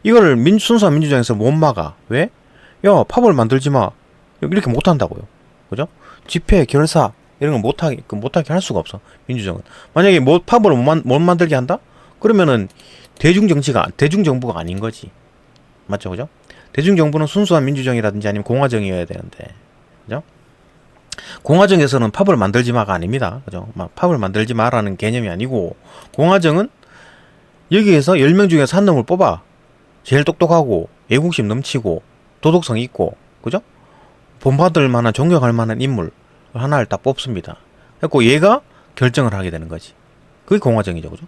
이거를 순수한 민주정에서 못 막아. 왜? 야, 파벌 만들지 마. 이렇게 못 한다고요. 그죠? 집회, 결사, 이런 거 못하게 할 수가 없어. 민주정은. 만약에 파벌을 못 만들게 한다? 그러면은 대중정부가 아닌 거지. 맞죠? 그죠? 대중정부는 순수한 민주정이라든지 아니면 공화정이어야 되는데. 그죠? 공화정에서는 파벌 만들지 마가 아닙니다. 그죠? 파벌 만들지 마라는 개념이 아니고, 공화정은 여기에서 10명 중에서 한 놈을 뽑아. 제일 똑똑하고, 애국심 넘치고, 도덕성 있고, 그죠? 본받을 만한, 존경할 만한 인물 하나를 딱 뽑습니다. 그래서 얘가 결정을 하게 되는 거지. 그게 공화정이죠. 그죠?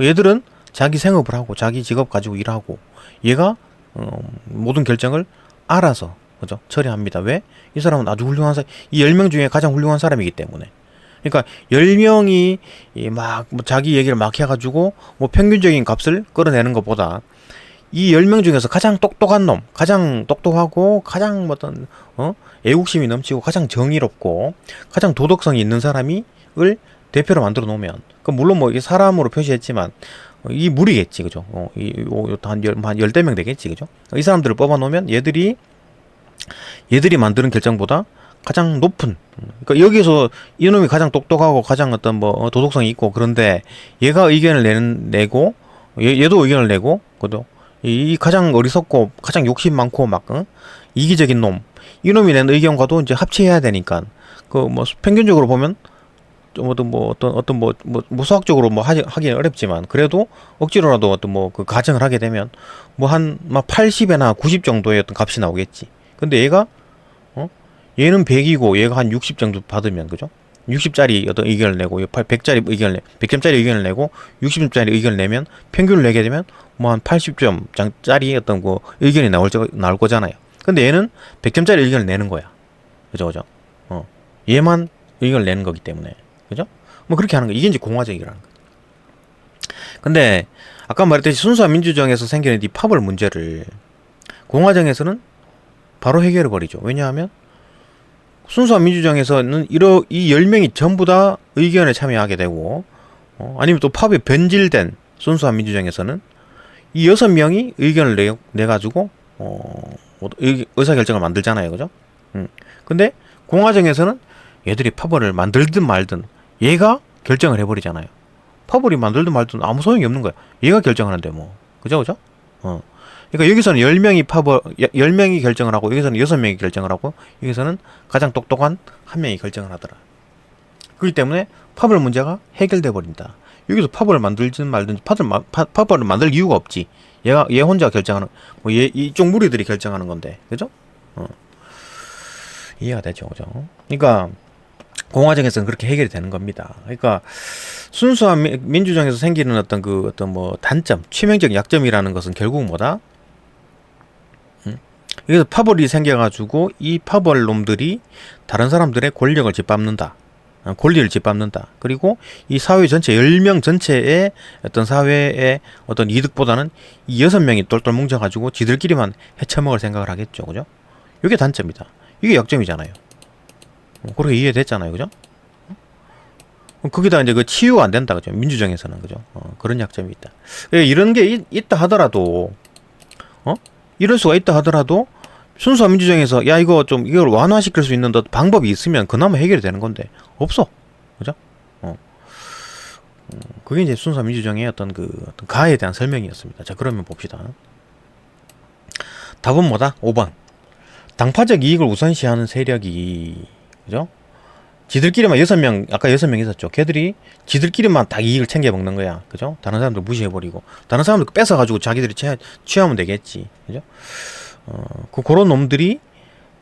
얘들은 자기 생업을 하고, 자기 직업 가지고 일하고, 얘가, 모든 결정을 알아서, 그죠? 처리합니다. 왜? 이 사람은 아주 훌륭한 이 10명 중에 가장 훌륭한 사람이기 때문에. 그러니까 10명이 자기 얘기를 막 해가지고 평균적인 값을 끌어내는 것보다 이 10명 중에서 가장 똑똑한 놈, 가장 똑똑하고 가장 애국심이 넘치고 가장 정의롭고 가장 도덕성이 있는 사람을 대표로 만들어 놓으면, 물론 이게 사람으로 표시했지만 이 무리겠지. 그죠? 한 열대 명 되겠지. 그죠? 이 사람들을 뽑아 놓으면 얘들이 만드는 결정보다 가장 높은, 그러니까 여기서 이놈이 가장 똑똑하고 가장 도덕성이 있고, 그런데 얘가 의견을 내고 얘도 의견을 내고, 그죠? 이 가장 어리석고 가장 욕심 많고 이기적인 놈, 이놈이 낸 의견과도 이제 합치해야 되니까 평균적으로 보면 수학적으로 하기는 어렵지만 그래도 억지로라도 그 가정을 하게 되면 한 80에나 90 정도의 어떤 값이 나오겠지. 근데 얘는 100이고 얘가 한 60 정도 받으면, 그죠? 60짜리 어떤 의견을 내고 100점짜리 의견을 내고 60점짜리 의견을 내면 평균을 내게 되면 한 80점짜리 어떤 의견이 나올 거잖아요. 근데 얘는 100점짜리 의견을 내는 거야. 그죠? 얘만 의견을 내는 거기 때문에. 그죠? 그렇게 하는 거. 이게 이제 공화정이라는 거. 근데 아까 말했듯이 순수한 민주정에서 생기는 이 파벌 문제를 공화정에서는 바로 해결해 버리죠. 왜냐하면 순수한 민주정에서는 이 10명이 전부 다 의견에 참여하게 되고, 아니면 또 파벌이 변질된 순수한 민주정에서는 이 6명이 의견을 내가지고 의사결정을 만들잖아요. 그죠? 근데 공화정에서는 얘들이 파벌을 만들든 말든 얘가 결정을 해버리잖아요. 파벌이 만들든 말든 아무 소용이 없는 거야. 얘가 결정하는데 그죠? 그죠? 그러니까 여기서는 10명이 결정을 하고, 여기서는 6명이 결정을 하고, 여기서는 가장 똑똑한 한 명이 결정을 하더라. 그렇기 때문에 파벌 문제가 해결돼 버린다. 여기서 파벌을 만들든 말든 파벌을 만들 이유가 없지. 얘 혼자 결정하는, 이쪽 무리들이 결정하는 건데, 그죠? 이해가 되죠, 그죠? 그러니까 공화정에서는 그렇게 해결이 되는 겁니다. 그러니까 순수한 민주정에서 생기는 어떤 단점, 치명적 약점이라는 것은 결국 뭐다? 여기서 파벌이 생겨가지고 이 파벌 놈들이 다른 사람들의 권력을 짓밟는다. 권리를 짓밟는다. 그리고 이 사회 전체 10명 전체의 어떤 사회의 어떤 이득보다는 이 6명이 똘똘 뭉쳐가지고 지들끼리만 헤쳐먹을 생각을 하겠죠. 그죠? 이게 단점이다. 이게 약점이잖아요. 그렇게 이해됐잖아요. 그죠? 거기다 이제 그 치유가 안 된다. 그죠? 민주정에서는. 그죠? 그런 약점이 있다. 이런 게 있다 하더라도, 이럴 수가 있다 하더라도, 순수한 민주정에서, 야, 이걸 완화시킬 수 있는 방법이 있으면 그나마 해결이 되는 건데, 없어. 그죠? 그게 이제 순수한 민주정의 어떤 가에 대한 설명이었습니다. 자, 그러면 봅시다. 답은 뭐다? 5번. 당파적 이익을 우선시하는 세력이, 그죠? 지들끼리만 6명, 아까 6명 있었죠. 걔들이 지들끼리만 다 이익을 챙겨 먹는 거야. 그죠? 다른 사람들 무시해버리고. 다른 사람들 뺏어가지고 자기들이 취하면 되겠지. 그죠? 그런 놈들이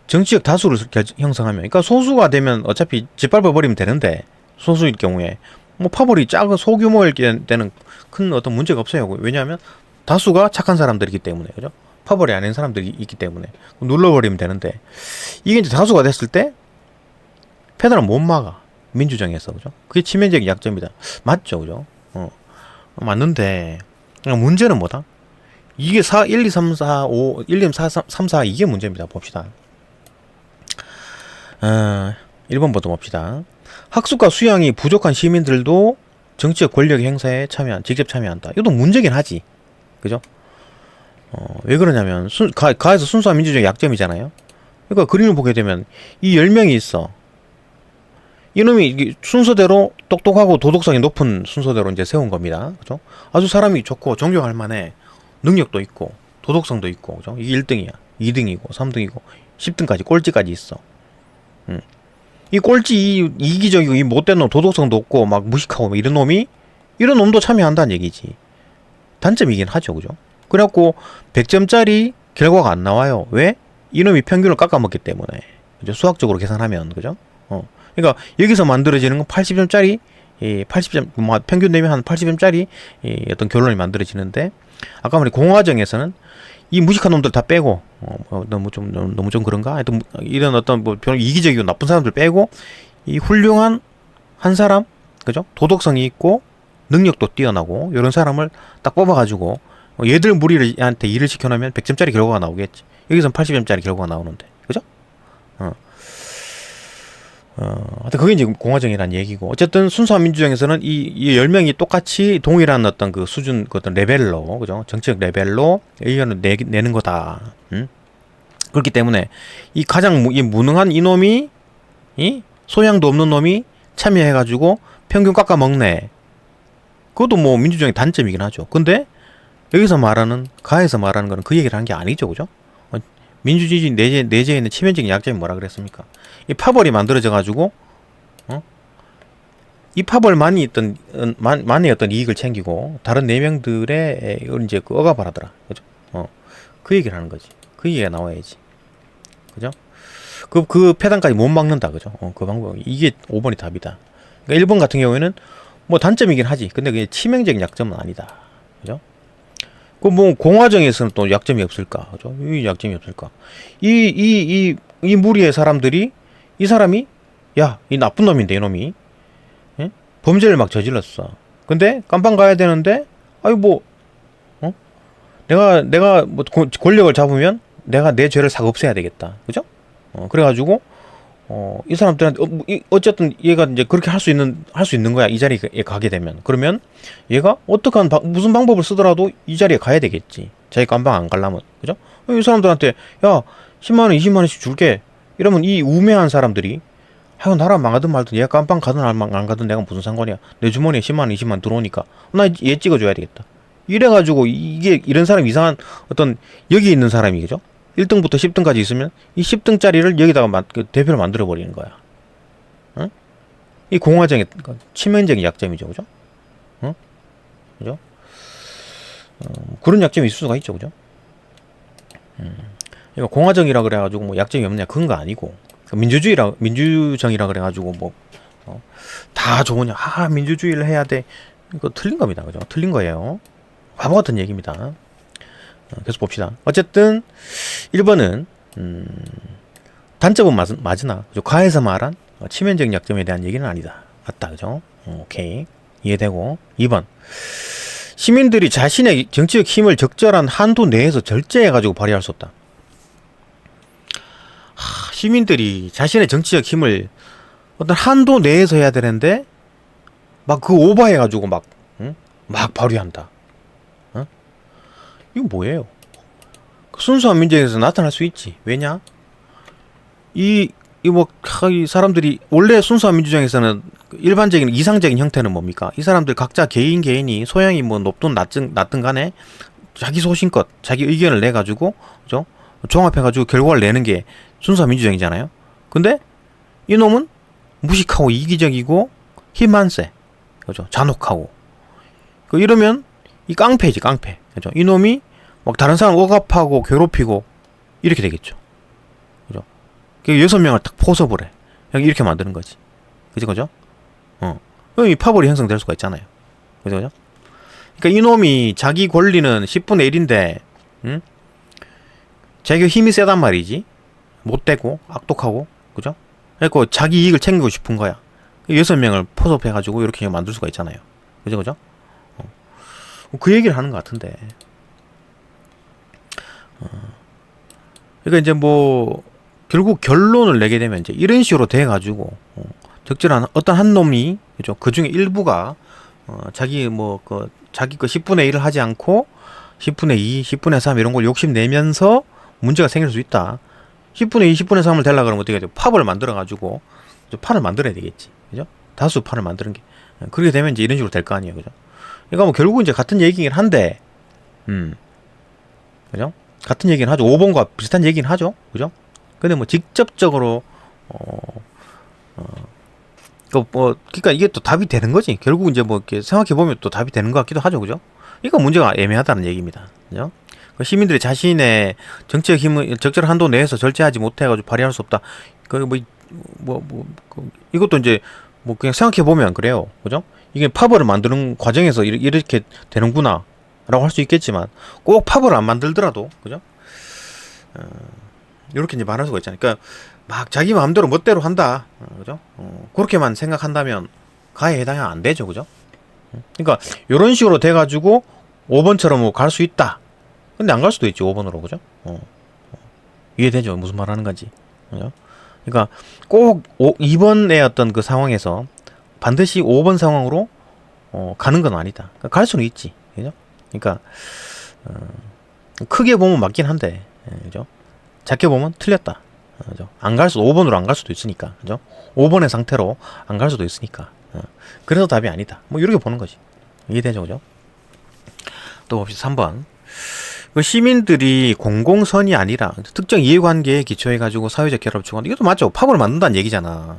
정치적 다수를 형성하면, 그러니까 소수가 되면 어차피 짓밟아버리면 되는데, 소수일 경우에, 뭐 파벌이 작은 소규모일 때는 큰 어떤 문제가 없어요. 왜냐하면 다수가 착한 사람들이기 때문에, 그죠? 파벌이 아닌 사람들이 있기 때문에 눌러버리면 되는데, 이게 이제 다수가 됐을 때 패널은 못 막아. 민주정에서. 그죠? 그게 치명적인 약점이다. 맞죠? 그죠? 맞는데 문제는 뭐다? 이게 1, 2, 3, 4, 5, 1, 2, 3, 4 이게 문제입니다. 봅시다. 1번부터 봅시다. 학습과 수양이 부족한 시민들도 정치적 권력 행사에 직접 참여한다. 이것도 문제긴 하지. 그죠? 왜 그러냐면 가에서 순수한 민주주의 약점이잖아요. 그러니까 그림을 보게 되면 이 10명이 있어. 이놈이 순서대로 똑똑하고 도덕성이 높은 순서대로 이제 세운 겁니다. 그죠? 아주 사람이 좋고 존경할 만해. 능력도 있고 도덕성도 있고. 그죠? 이게 1등이야. 2등이고 3등이고 10등까지 꼴찌까지 있어. 이 꼴찌 이기적이고 이 못된 놈 도덕성도 없고 막 무식하고 이런 놈도 참여한다는 얘기지. 단점이긴 하죠. 그죠? 그래갖고 100점짜리 결과가 안 나와요. 왜? 이놈이 평균을 깎아먹기 때문에. 그죠? 수학적으로 계산하면. 그죠? 그러니까 여기서 만들어지는 건 80점짜리 80점 평균 내면 한 80점짜리 어떤 결론이 만들어지는데, 아까 말한 공화정에서는 이 무식한 놈들 다 빼고 너무 좀 그런가? 하여튼 이런 어떤 별로 이기적이고 나쁜 사람들 빼고 이 훌륭한 한 사람, 그죠? 도덕성이 있고 능력도 뛰어나고 이런 사람을 딱 뽑아가지고 얘들 무리한테 일을 시켜놓으면 100점짜리 결과가 나오겠지. 여기선 80점짜리 결과가 나오는데, 그죠? 하여튼 그게 이제 공화정이라는 얘기고, 어쨌든 순수한 민주정에서는 이 10명이 똑같이 동일한 어떤 그 수준, 그 어떤 레벨로, 그죠? 정치적 레벨로 의견을 내는 거다. 그렇기 때문에 이 가장 무능한 이놈이, 소양도 없는 놈이 참여해가지고 평균 깎아먹네. 그것도 뭐 민주정의 단점이긴 하죠. 근데 여기서 가에서 말하는 거는 그 얘기를 한 게 아니죠. 그죠? 민주주의 내재에 있는 치명적인 약점이 뭐라 그랬습니까? 이 파벌이 만들어져가지고, 이 파벌만이 만의 어떤 이익을 챙기고, 다른 4명들의 이제 억압하더라. 그죠? 그 얘기를 하는 거지. 그 얘기가 나와야지. 그죠? 그 패단까지 못 막는다. 그죠? 그 방법이. 이게 5번이 답이다. 그러니까 1번 같은 경우에는 뭐 단점이긴 하지. 근데 그게 치명적인 약점은 아니다. 그죠? 뭐 공화정에서는 또 약점이 없을까? 그죠? 이 약점이 없을까? 이 무리의 사람들이, 이 사람이, 야, 이 나쁜 놈인데, 이놈이, 범죄를 막 저질렀어. 근데 깜빵 가야 되는데, 내가 뭐 권력을 잡으면 내가 내 죄를 싹 없애야 되겠다. 그죠? 그래가지고 이 사람들한테 어쨌든 얘가 이제 그렇게 할 수 있는 거야. 이 자리에 가게 되면. 그러면 얘가 무슨 방법을 쓰더라도 이 자리에 가야 되겠지. 자기 깜빵 안 가려면. 그죠? 이 사람들한테, 야, 10만원, 20만원씩 줄게. 이러면 이 우매한 사람들이, 하여 나라 망하든 말든 얘가 깜빵 가든 안 가든 내가 무슨 상관이야. 내 주머니에 10만원, 20만원 들어오니까 나 얘 찍어줘야 되겠다. 이래가지고 이런 사람, 이상한 어떤 여기 있는 사람이, 그죠? 1등부터 10등까지 있으면 이 10등짜리를 여기다가 대표를 만들어버리는 거야. 이 공화정의 치명적인 약점이죠. 그죠? 그죠? 그런 약점이 있을 수가 있죠. 그죠? 그러니까 공화정이라 그래가지고 뭐 약점이 없냐, 그런 거 아니고, 민주정이라 그래가지고 뭐 다 좋으냐, 민주주의를 해야 돼, 이거 틀린 겁니다. 그죠? 틀린 거예요. 바보 같은 얘기입니다. 계속 봅시다. 어쨌든 1번은 단점은 맞으나, 그죠? 가에서 말한 치명적인 약점에 대한 얘기는 아니다. 맞다, 그죠? 오케이. 이해되고. 2번. 시민들이 자신의 정치적 힘을 적절한 한도 내에서 절제해가지고 발휘할 수 없다. 시민들이 자신의 정치적 힘을 어떤 한도 내에서 해야 되는데, 막 그 오버해가지고 막, 응? 막 발휘한다. 어? 이거 뭐예요? 순수한 민주주의에서 나타날 수 있지. 왜냐? 이 사람들이, 원래 순수한 민주주의에서는 일반적인 이상적인 형태는 뭡니까? 이 사람들 각자 개인이 소양이 뭐 높든 낮든 간에 자기 소신껏 자기 의견을 내가지고, 그죠? 종합해가지고 결과를 내는 게 순수한 민주주의잖아요. 근데 이놈은 무식하고 이기적이고 힘만 세. 그죠? 잔혹하고. 이러면 이 깡패지, 깡패. 그죠? 이놈이 막 다른 사람 억압하고 괴롭히고 이렇게 되겠죠. 그죠? 6명을 딱 포섭을 해. 이렇게 만드는 거지. 그죠? 이 파벌이 형성될 수가 있잖아요. 그죠? 그러니까 이놈이 자기 권리는 10분의 1인데, 응? 자기가 힘이 세단 말이지. 못되고, 악독하고, 그죠? 그러니까 자기 이익을 챙기고 싶은 거야. 6명을 포섭해가지고 이렇게 만들 수가 있잖아요. 그죠? 그 얘기를 하는 것 같은데. 그러니까 이제 뭐, 결국 결론을 내게 되면 이제 이런 식으로 돼가지고, 적절한 어떤 한 놈이, 그죠? 그 중에 일부가, 자기 거 10분의 1을 하지 않고, 10분의 2, 10분의 3 이런 걸 욕심내면서 문제가 생길 수 있다. 10분의 2, 10분의 3을 되려고 그러면 어떻게 돼요? 팝을 만들어가지고, 판을 만들어야 되겠지. 그죠? 다수 판을 만드는 게. 그렇게 되면 이제 이런 식으로 될 거 아니에요. 그죠? 그러니까 뭐 결국은 이제 같은 얘기긴 한데, 그죠? 같은 얘기는 하죠. 5번과 비슷한 얘기는 하죠. 그죠? 근데 뭐 직접적으로, 그러니까 이게 또 답이 되는 거지. 결국 이제 뭐 이렇게 생각해보면 또 답이 되는 것 같기도 하죠. 그죠? 그러니까 문제가 애매하다는 얘기입니다. 그죠? 시민들이 자신의 정치적 힘을 적절한 한도 내에서 절제하지 못해가지고 발휘할 수 없다. 이것도 이제 뭐 그냥 생각해보면 그래요. 그죠? 이게 팝을 만드는 과정에서 이렇게 되는구나 라고 할 수 있겠지만 꼭 팝을 안 만들더라도, 그죠? 이렇게 이제 말할 수가 있잖아요. 그러니까 막 자기 마음대로 멋대로 한다. 그죠? 그렇게만 생각한다면 가해에 해당이 안 되죠. 그죠? 그러니까 이런 식으로 돼가지고 5번처럼 뭐 갈 수 있다. 근데 안 갈 수도 있지. 5번으로. 그죠? 이해되죠? 무슨 말 하는 건지. 그죠? 그러니까 꼭 2번의 어떤 그 상황에서 반드시 5번 상황으로 가는 건 아니다. 그러니까 갈 수는 있지. 그죠? 그러니까 크게 보면 맞긴 한데, 그죠? 작게 보면 틀렸다. 그죠? 5번으로 안 갈 수도 있으니까. 그죠? 5번의 상태로 안 갈 수도 있으니까. 그래서 답이 아니다. 뭐 이렇게 보는 거지. 이해되죠? 그죠? 또 봅시다. 3번. 시민들이 공공선이 아니라 특정 이해관계에 기초해가지고 사회적 결합을 추구한다. 이것도 맞죠. 팝을 만든다는 얘기잖아.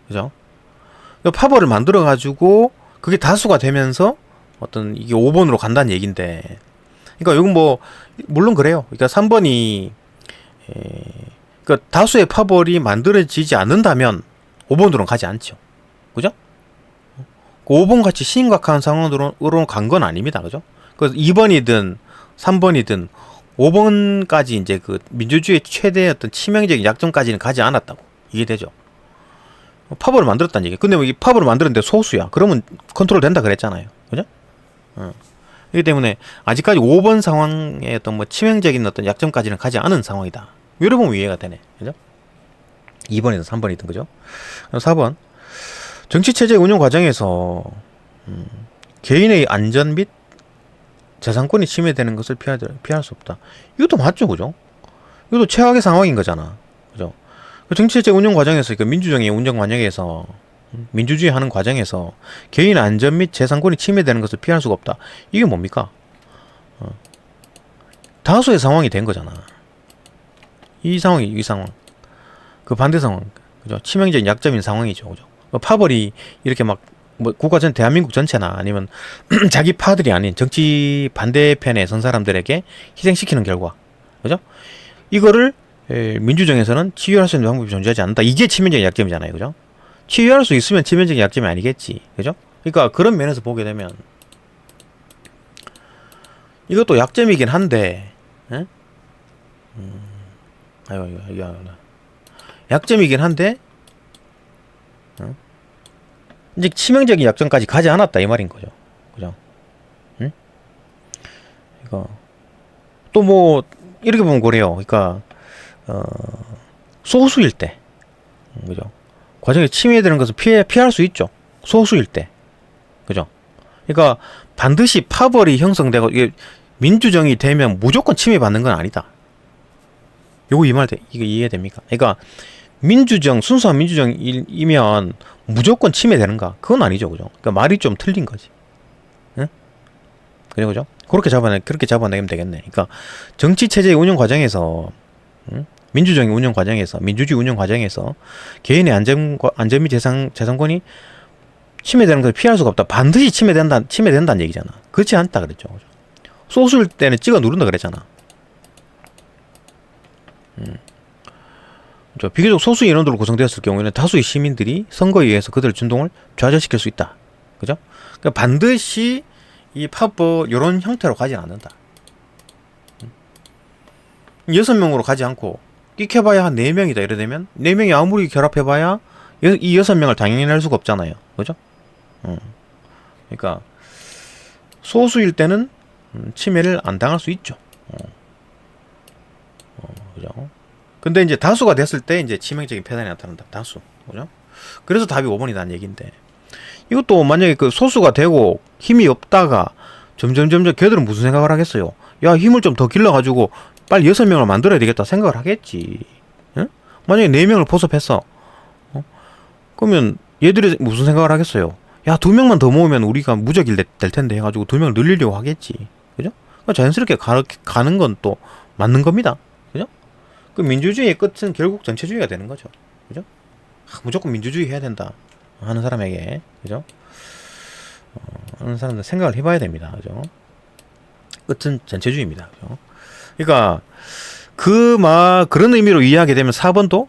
그죠? 팝을 만들어가지고 그게 다수가 되면서 어떤 이게 5번으로 간다는 얘기인데, 그러니까 이건 뭐 물론 그래요. 그러니까 3번이 그러니까 다수의 파벌이 만들어지지 않는다면 5번으로는 가지 않죠. 그죠? 5번 같이 심각한 상황으로는 간 건 아닙니다. 그죠? 그래서 2번이든 3번이든 5번까지 이제 그 민주주의의 최대의 어떤 치명적인 약점까지는 가지 않았다고. 이해되죠? 파벌을 만들었다는 얘기. 근데 뭐 이 파벌을 만들었는데 소수야. 그러면 컨트롤 된다 그랬잖아요. 그죠? 그렇기 때문에 아직까지 5번 상황의 어떤 뭐 치명적인 어떤 약점까지는 가지 않은 상황이다. 이래 보면 이해가 되네. 그죠? 2번이든 3번이든 그죠? 4번. 정치체제 운영 과정에서 개인의 안전 및 재산권이 침해되는 것을 피할 수 없다. 이것도 맞죠, 그죠? 이것도 최악의 상황인 거잖아, 그죠? 정치체제 운영 과정에서, 그러니까 민주정의 운영 과정에서, 민주주의 하는 과정에서 개인 안전 및 재산권이 침해되는 것을 피할 수가 없다. 이게 뭡니까? 다수의 상황이 된 거잖아. 이 상황. 그 반대 상황, 그죠? 치명적인 약점인 상황이죠, 그죠? 파벌이 이렇게 막 뭐 국가 전 대한민국 전체나 아니면 자기 파들이 아닌 정치 반대편에 선 사람들에게 희생시키는 결과, 그죠? 이거를 민주정에서는 치유할 수 있는 방법이 존재하지 않는다. 이게 치명적인 약점이잖아요, 그죠? 치유할 수 있으면 치명적인 약점이 아니겠지, 그죠? 그러니까 그런 면에서 보게 되면 이것도 약점이긴 한데, 약점이긴 한데 이제 치명적인 약점까지 가지 않았다 이 말인 거죠. 그죠? 응? 이거 또 뭐 이렇게 보면 그래요. 그러니까 소수일 때, 그죠? 과정에 침해되는 것을 피할 수 있죠. 소수일 때, 그죠? 그러니까 반드시 파벌이 형성되고 이게 민주정이 되면 무조건 침해받는 건 아니다. 요거 이게 이해됩니까? 그러니까 민주정, 순수한 민주정이면 무조건 침해되는가? 그건 아니죠, 그죠? 그러니까 말이 좀 틀린 거지. 응? 그죠? 그렇게 잡아내면 되겠네. 그러니까 정치 체제의 운영 과정에서, 응? 민주주의 운영 과정에서 개인의 안전 및 재산권이 침해되는 걸 피할 수가 없다. 반드시 침해된다는 얘기잖아. 그렇지 않다 그랬죠. 그죠? 소수일 때는 찍어 누른다 그랬잖아. 비교적 소수 인원들로 구성되었을 경우에는 다수의 시민들이 선거에 의해서 그들의 준동을 좌절시킬 수 있다. 그죠? 그러니까 반드시 이 파벌 이런 형태로 가지 않는다. 6명으로 가지 않고 끼켜봐야 한 4명이다 이러되면 4명이 아무리 결합해봐야 이 6명을 당연히 낼 수가 없잖아요. 그죠? 그러니까 소수일 때는 침해를 안 당할 수 있죠. 그죠? 근데 이제 다수가 됐을 때 이제 치명적인 폐단이 나타난다. 다수. 그죠? 그래서 답이 5번이라는 얘기인데 이것도 만약에 그 소수가 되고 힘이 없다가 점점 걔들은 무슨 생각을 하겠어요? 야, 힘을 좀 더 길러가지고 빨리 6명을 만들어야 되겠다 생각을 하겠지. 응? 만약에 4명을 포섭했어. 그러면 얘들이 무슨 생각을 하겠어요? 야, 2명만 더 모으면 우리가 무적일 될 텐데 해가지고 2명을 늘리려고 하겠지. 그죠? 그러니까 자연스럽게 가는 건 또 맞는 겁니다. 그죠? 그 민주주의의 끝은 결국 전체주의가 되는 거죠. 그죠? 무조건 민주주의 해야 된다 하는 사람에게, 그죠? 하는 사람들 생각을 해봐야 됩니다. 그죠? 끝은 전체주의입니다. 그죠? 그러니까 그런 의미로 이해하게 되면 4번도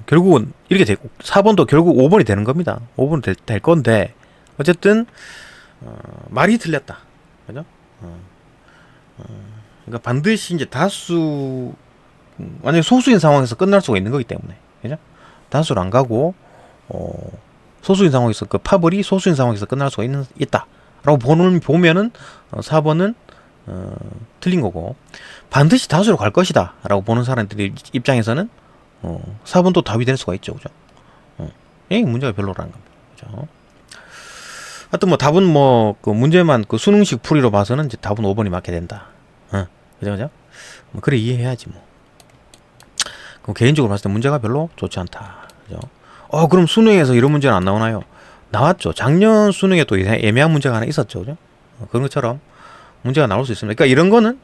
결국은 이렇게 되고 4번도 결국 5번이 되는 겁니다. 5번이 될 건데 어쨌든 말이 틀렸다. 그죠? 그러니까 반드시 이제 다수 만약에 소수인 상황에서 끝날 수가 있는 거기 때문에, 그죠? 다수를 안 가고 소수인 상황에서 그 파벌이 소수인 상황에서 끝날 수가 있다라고 보면은 4번은 틀린 거고 반드시 다수로 갈 것이다 라고 보는 사람들의 입장에서는 4번도 답이 될 수가 있죠. 그죠? 이 문제가 별로라는 겁니다. 그죠? 하여튼 뭐 답은 그 문제만 그 수능식 풀이로 봐서는 이제 답은 5번이 맞게 된다. 그죠? 뭐 그래 이해해야지 뭐. 그럼 개인적으로 봤을 때 문제가 별로 좋지 않다. 그죠? 그럼 수능에서 이런 문제는 안 나오나요? 나왔죠. 작년 수능에 또 애매한 문제가 하나 있었죠. 그죠? 그런 것처럼 문제가 나올 수 있습니다. 그러니까 이런 거는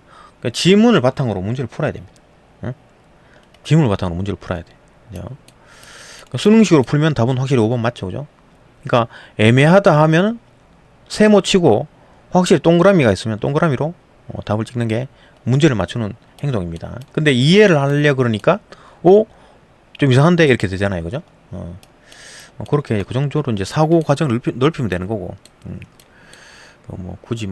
지문을 바탕으로 문제를 풀어야 됩니다. 지문을 바탕으로 문제를 풀어야 돼. 그죠? 그러니까 수능식으로 풀면 답은 확실히 5번 맞죠. 그죠? 그러니까 애매하다 하면 세모 치고 확실히 동그라미가 있으면 동그라미로 답을 찍는 게 문제를 맞추는 행동입니다. 근데 이해를 하려고 그러니까 좀 이상한데 이렇게 되잖아요. 그죠? 그렇게 그 정도로 이제 사고 과정을 넓히면 되는 거고 뭐 굳이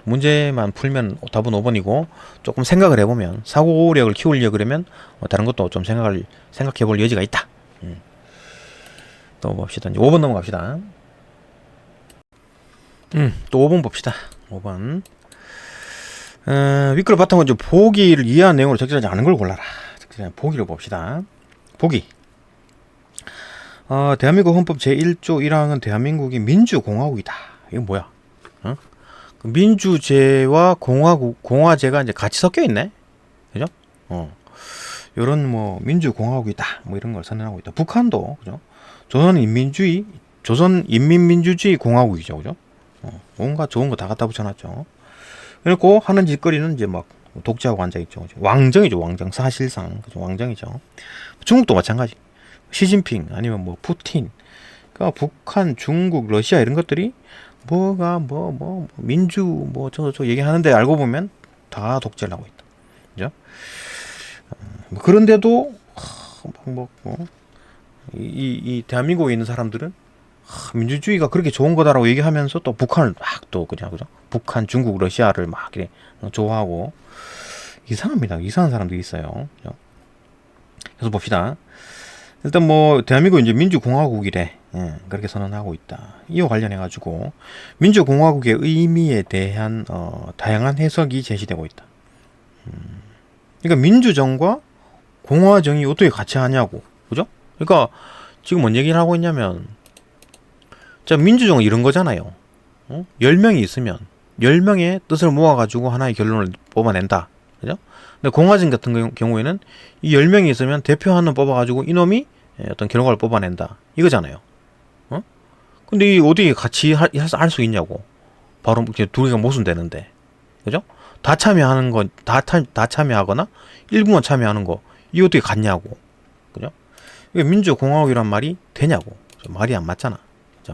문제만 풀면 답은 5번이고 조금 생각을 해보면 사고력을 키우려고 그러면 다른 것도 좀 생각해 볼 여지가 있다. 또 봅시다. 이제 5번 넘어갑시다. 또 5번 봅시다. 5번. 윗글 바탕으로 이제 보기를 이해한 내용으로 적절하지 않은 걸 골라라. 보기를 봅시다. 보기. 대한민국 헌법 제1조 1항은 대한민국이 민주공화국이다. 이건 뭐야? 그 민주제와 공화제가 이제 같이 섞여 있네. 그죠? 요런 민주공화국이다. 이런 걸 선언하고 있다. 북한도, 그죠? 조선인민민주주의 공화국이죠. 그죠? 뭔가 좋은 거 다 갖다 붙여놨죠. 그리고 하는 짓거리는 이제 독재하고 앉아있죠. 왕정이죠. 왕정. 사실상. 그죠? 왕정이죠. 중국도 마찬가지. 시진핑, 아니면 푸틴. 그러니까 북한, 중국, 러시아 이런 것들이 민주, 저 얘기하는데 알고 보면 다 독재를 하고 있다. 그죠? 그런데도, 이 대한민국에 있는 사람들은 민주주의가 그렇게 좋은 거다라고 얘기하면서 또 북한을 그죠? 북한, 중국, 러시아를 이렇게 좋아하고 이상합니다. 이상한 사람들이 있어요. 그죠? 그래서 봅시다. 일단 뭐 대한민국 이제 민주공화국이래. 예, 그렇게 선언하고 있다. 이와 관련해 가지고 민주공화국의 의미에 대한 다양한 해석이 제시되고 있다. 그러니까 민주정과 공화정이 어떻게 같이 하냐고, 그죠? 그러니까 지금 뭔 얘기를 하고 있냐면, 자, 민주정은 이런 거잖아요. 10명이 있으면 10명의 뜻을 모아가지고 하나의 결론을 뽑아낸다. 그죠? 근데 공화정 같은 경우에는 이 10명이 있으면 대표 한 명 뽑아가지고 이놈이 어떤 결과를 뽑아낸다. 이거잖아요. 근데 이 어떻게 같이 할 수 있냐고. 바로 두 개가 모순되는데. 그죠? 다 참여하는 거, 다 참여하거나 일부만 참여하는 거, 이거 어떻게 같냐고. 그죠? 이게 민주공화국이란 말이 되냐고. 말이 안 맞잖아. 그죠?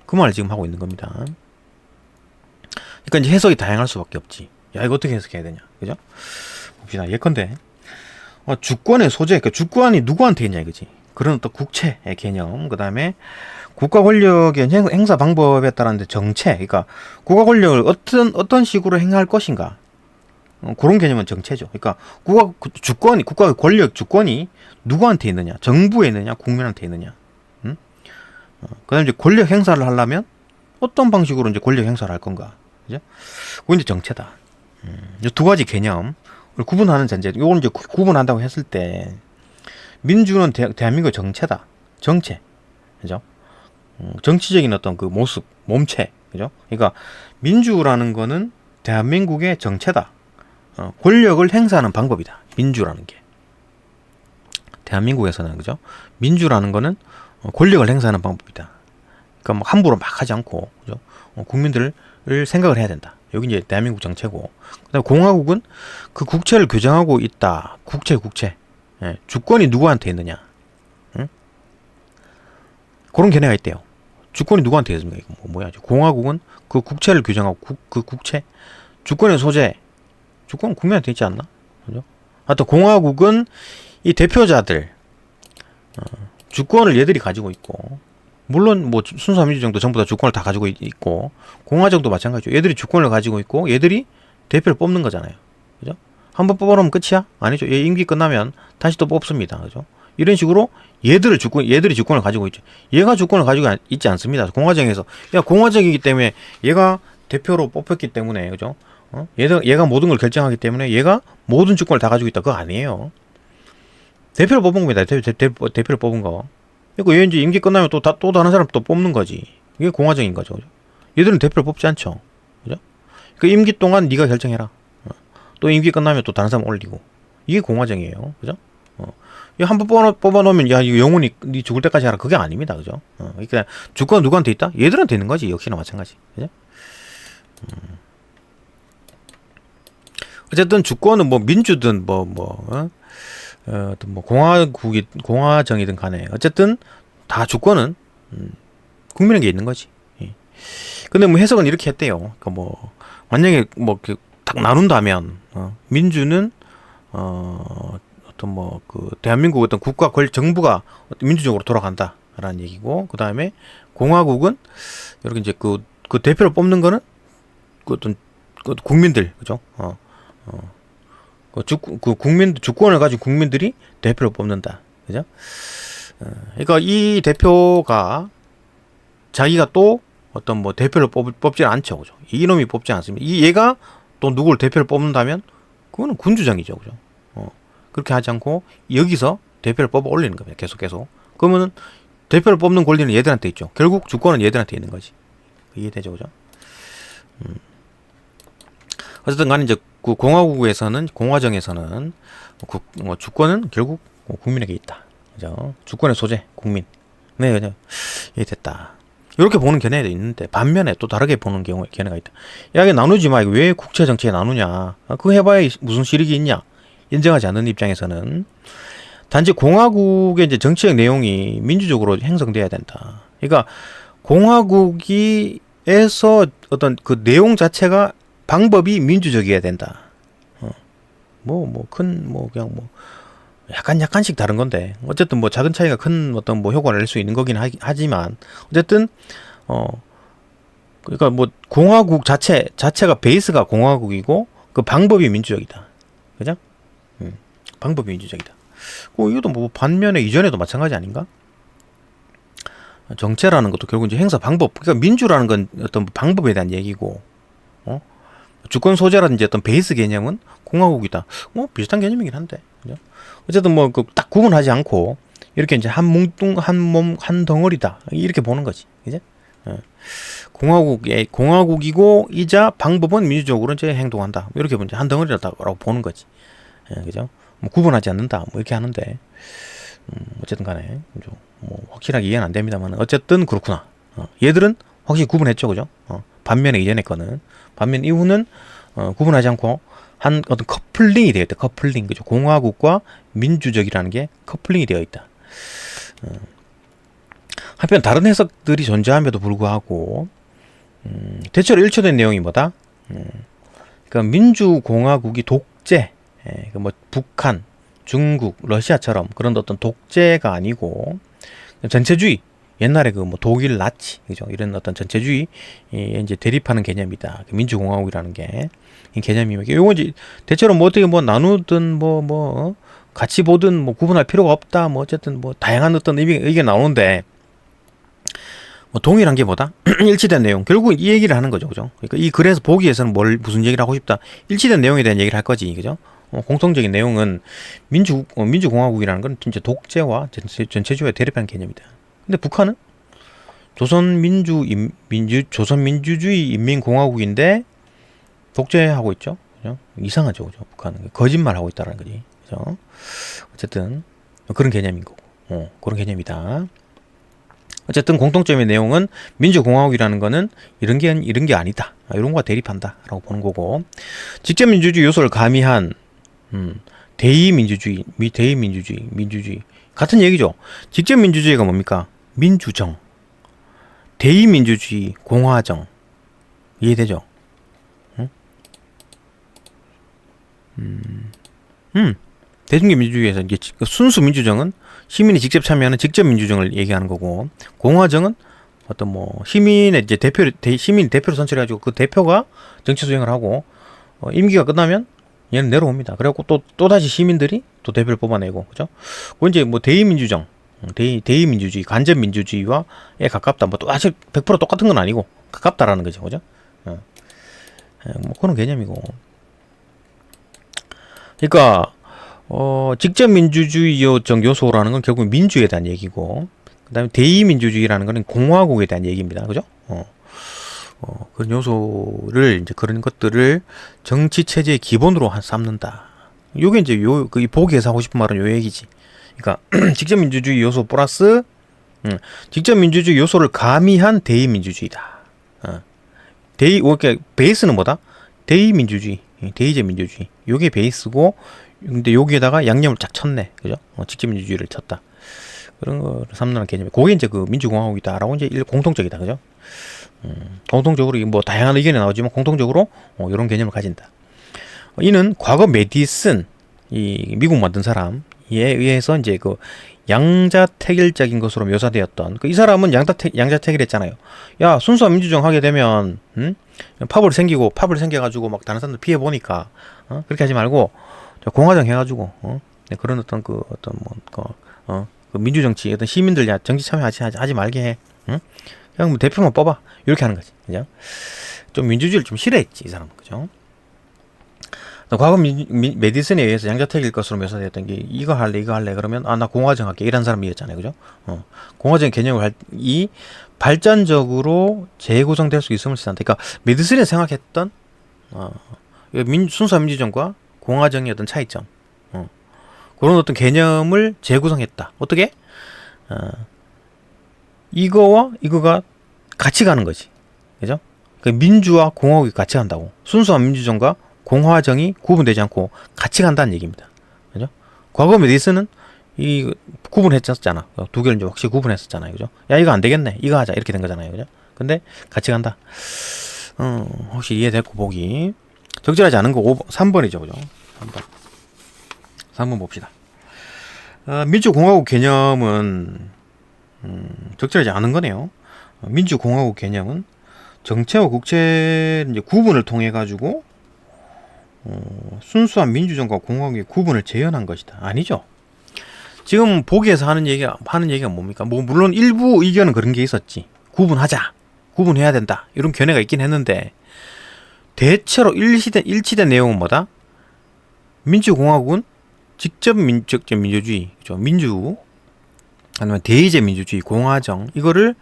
그 말을 지금 하고 있는 겁니다. 그러니까 이제 해석이 다양할 수밖에 없지. 야, 이거 어떻게 해석해야 되냐. 그죠? 봅시다. 예컨대, 주권의 소재, 그러니까 주권이 누구한테 있냐 이거지. 그런 어떤 국채의 개념, 그 다음에 국가 권력의 행사 방법에 따른 정체, 그러니까 국가 권력을 어떤 식으로 행할 것인가, 그런 개념은 정체죠. 그러니까 국가 권력 주권이 누구한테 있느냐, 정부에 있느냐, 국민한테 있느냐. 그다음에 이제 권력 행사를 하려면 어떤 방식으로 이제 권력 행사를 할 건가, 그죠? 그건 이제 정체다. 이 두 가지 개념을 구분하는 전제. 이걸 이제 구분한다고 했을 때 민주는 대한민국의 정체다. 정체, 그죠? 정치적인 어떤 그 모습, 몸체, 그죠? 그러니까 민주라는 거는 대한민국의 정체다. 권력을 행사하는 방법이다. 민주라는 게. 대한민국에서는, 그죠? 민주라는 거는 권력을 행사하는 방법이다. 그러니까 뭐 함부로 막 하지 않고, 그죠? 국민들을 생각을 해야 된다. 여기 이제 대한민국 정체고, 그다음에 공화국은 그 국채를 규정하고 있다. 국채. 예, 주권이 누구한테 있느냐? 응? 그런 견해가 있대요. 주권이 누구한테 있습니까? 이거 뭐야? 공화국은 그 국채를 규정하고 그 국채, 주권의 소재, 주권은 국민한테 있지 않나? 그죠? 하여튼 공화국은 이 대표자들, 주권을 얘들이 가지고 있고, 물론 뭐 순수한 민주정도 전부 다 주권을 다 가지고 있고, 공화정도 마찬가지죠. 얘들이 주권을 가지고 있고 얘들이 대표를 뽑는 거잖아요. 그죠? 한번 뽑아놓으면 끝이야? 아니죠. 얘 임기 끝나면 다시 또 뽑습니다. 그죠? 이런 식으로 얘들이 주권을 가지고 있죠. 얘가 주권을 가지고 있지 않습니다. 공화정에서. 야, 공화정이기 때문에 얘가 대표로 뽑혔기 때문에, 그죠? 얘가 모든 걸 결정하기 때문에 얘가 모든 주권을 다 가지고 있다. 그거 아니에요. 대표를 뽑은 겁니다. 대표를 뽑은 거. 그러니까 얘 이제 임기 끝나면 또 다른 사람 또 뽑는 거지. 이게 공화정인 거죠. 그죠? 얘들은 대표를 뽑지 않죠. 그죠? 그 임기 동안 네가 결정해라. 또 임기 끝나면 또 다른 사람 올리고. 이게 공화정이에요. 그죠? 이거 한번 뽑아놓으면, 야, 이거 영원히 네 죽을 때까지 하라. 그게 아닙니다. 그죠? 그러니까 주권 누구한테 있다? 얘들한테 있는 거지. 역시나 마찬가지. 그죠? 어쨌든 주권은 뭐 민주든 공화정이든 간에 어쨌든 다 주권은 국민에게 있는 거지. 예. 근데 뭐 해석은 이렇게 했대요. 그러니까 뭐 만약에 뭐 딱 나눈다면 민주는 어떤 뭐 그 대한민국 어떤 국가 정부가 민주적으로 돌아간다라는 얘기고, 그 다음에 공화국은 이렇게 이제 그 대표를 뽑는 거는 그 어떤 국민들, 그죠? 주권을 가진 국민들이 대표를 뽑는다. 그죠? 그러니까 이 대표가 자기가 또 어떤 뭐 대표를 뽑지는 않죠. 그죠? 이놈이 뽑지 않습니다. 얘가 또 누구를 대표를 뽑는다면 그거는 군주정이죠. 그죠? 그렇게 하지 않고 여기서 대표를 뽑아 올리는 겁니다. 계속. 그러면은 대표를 뽑는 권리는 얘들한테 있죠. 결국 주권은 얘들한테 있는 거지. 이해되죠? 그죠? 어쨌든 간에 이제 그 공화정에서는 주권은 결국 국민에게 있다. 그죠? 주권의 소재, 국민. 네, 그죠? 이해됐다. 이렇게 보는 견해도 있는데, 반면에 또 다르게 보는 견해가 있다. 야, 이게 나누지 마. 왜 국채 정치에 나누냐? 그거 해봐야 무슨 실익이 있냐? 인정하지 않는 입장에서는 단지 공화국의 이제 정치적 내용이 민주적으로 형성돼야 된다. 그러니까 공화국에서 어떤 그 내용 자체가 방법이 민주적이어야 된다. 그냥 약간씩 다른 건데, 어쨌든 뭐 작은 차이가 큰 어떤 뭐 효과를 낼 수 있는 거긴 하지만, 어쨌든, 그러니까 뭐 공화국 자체가 베이스가 공화국이고, 그 방법이 민주적이다. 그죠? 방법이 민주적이다. 이것도 뭐 반면에 이전에도 마찬가지 아닌가? 정체라는 것도 결국 이제 행사 방법, 그러니까 민주라는 건 어떤 방법에 대한 얘기고, 어? 주권 소재라든지 어떤 베이스 개념은 공화국이다. 비슷한 개념이긴 한데, 그죠? 어쨌든 뭐 딱 구분하지 않고 이렇게 이제 한 뭉뚱 한 몸 한 덩어리다 이렇게 보는 거지, 이제. 공화국이고 이자 방법은 민주적으로 이제 행동한다. 이렇게 이제 한 덩어리라고 보는 거지, 그죠? 뭐 구분하지 않는다, 뭐 이렇게 하는데, 어쨌든 간에 뭐 확실하게 이해는 안 됩니다만 어쨌든 그렇구나. 얘들은 확실히 구분했죠, 그죠? 반면에 이전의 거는, 반면 이후는 구분하지 않고 한 어떤 커플링이 되어 있다. 커플링, 그죠? 공화국과 민주적이라는 게 커플링이 되어 있다. 한편 다른 해석들이 존재함에도 불구하고 대체로 일치된 내용이 뭐다? 그러니까 민주공화국이 독재, 뭐 북한, 중국, 러시아처럼 그런 어떤 독재가 아니고 전체주의, 옛날에 그 뭐 독일 나치, 그죠? 이런 어떤 전체주의 이제 대립하는 개념이다. 민주공화국이라는 게 이 개념이면 요거 이제 대체로 뭐 어떻게 뭐 나누든 뭐 같이 보든 뭐 구분할 필요가 없다. 뭐 어쨌든 뭐 다양한 어떤 의견 나오는데 뭐 동일한 게 뭐다? 일치된 내용. 결국 이 얘기를 하는 거죠, 그죠? 그러니까 이 글에서 보기에서는 무슨 얘기를 하고 싶다? 일치된 내용에 대한 얘기를 할 거지, 그죠? 공통적인 내용은 민주공화국이라는 건 진짜 독재와 전체주의에 대립하는 개념이다. 근데 북한은 조선민주주의 인민공화국인데 독재하고 있죠. 그죠? 이상하죠, 그죠? 북한은 거짓말하고 있다는 거지, 그죠? 어쨌든 그런 개념인 거고, 그런 개념이다. 어쨌든 공통점의 내용은 민주공화국이라는 거는 이런 게 아니다. 이런 거와 대립한다라고 보는 거고, 직접 민주주의 요소를 가미한 대의민주주의 같은 얘기죠. 직접 민주주의가 뭡니까? 민주정, 대의민주주의, 공화정. 이해되죠? 대중적 민주주의에서 이제 순수 민주정은 시민이 직접 참여하는 직접 민주정을 얘기하는 거고, 공화정은 어떤 뭐 시민의 이제 시민이 대표를 선출해가지고 그 대표가 정치 수행을 하고 임기가 끝나면 얘는 내려옵니다. 그래갖고 또 다시 시민들이 또 대표를 뽑아내고, 그죠? 그 이제 뭐 대의민주정, 대의민주주의, 간접민주주의와에 가깝다. 뭐 또 아직 100% 똑같은 건 아니고 가깝다라는 거죠, 그죠? 뭐 그런 개념이고. 그러니까 직접 민주주의 요소라는 건 결국 민주에 대한 얘기고, 그다음에 대의민주주의라는 거는 공화국에 대한 얘기입니다, 그죠? 그런 요소를 이제 그런 것들을 정치 체제의 기본으로 삼는다. 요게 이제 이 보기에서 하고 싶은 말은 요 얘기지. 그러니까 직접 민주주의 요소 플러스 직접 민주주의 요소를 가미한 대의민주주의다. 이렇게 베이스는 뭐다? 대의민주주의, 대의적 민주주의. 요게 베이스고, 근데 여기에다가 양념을 쫙 쳤네, 그죠? 직접 민주주의를 쳤다. 그런 거를 삼는 개념이. 그게 이제 그 민주공화국이다라고 이제 공통적이다, 그죠? 공통적으로 뭐 다양한 의견이 나오지만 공통적으로 이런 개념을 가진다. 이는 과거 메디슨, 이 미국 만든 사람에 의해서 이제 그 양자택일적인 것으로 묘사되었던 이 사람은 양자택일 했잖아요. 야, 순수한 민주정 하게 되면 팝을 생겨가지고 막 다른 사람들 피해 보니까 그렇게 하지 말고 공화정 해가지고 그런 어떤 그 민주정치 어떤 시민들 정치 참여하지 말게 해. 그냥 뭐 대표만 뽑아, 이렇게 하는 거지, 그죠? 좀 민주주의를 좀 싫어했지, 이 사람은, 그죠? 과거 메디슨에 의해서 양자택일 것으로 묘사되었던 게 이거 할래 그러면 나 공화정 할게, 이런 사람이었잖아요, 그죠? 공화정 개념을 이 발전적으로 재구성될 수 있음을 시사한다. 그러니까 메디슨이 생각했던 순수한 민주정과 공화정의 어떤 차이점, 그런 어떤 개념을 재구성했다. 어떻게? 이거가 같이 가는 거지, 그죠? 민주와 공화국이 같이 간다고. 순수한 민주정과 공화정이 구분되지 않고 같이 간다는 얘기입니다, 그죠? 과거 메디슨은 이 구분했었잖아. 두 개를 이제 확실히 구분했었잖아요, 그죠? 야, 이거 안 되겠네, 이거 하자, 이렇게 된 거잖아요, 그죠? 근데 같이 간다. 혹시 이해됐고 보기 적절하지 않은 거 3번이죠, 그죠? 3번 봅시다. 민주공화국 개념은 적절하지 않은 거네요. 민주공화국 개념은 정체와 국체 이제 구분을 통해 가지고 순수한 민주정과 공화국의 구분을 재현한 것이다. 아니죠. 지금 보기에서 하는 얘기가 뭡니까? 뭐 물론 일부 의견은 그런 게 있었지. 구분하자, 구분해야 된다, 이런 견해가 있긴 했는데 대체로 일치된 내용은 뭐다? 민주공화국은 직접 민주주의, 그죠? 민주 아니면 대의제 민주주의, 공화정 이거를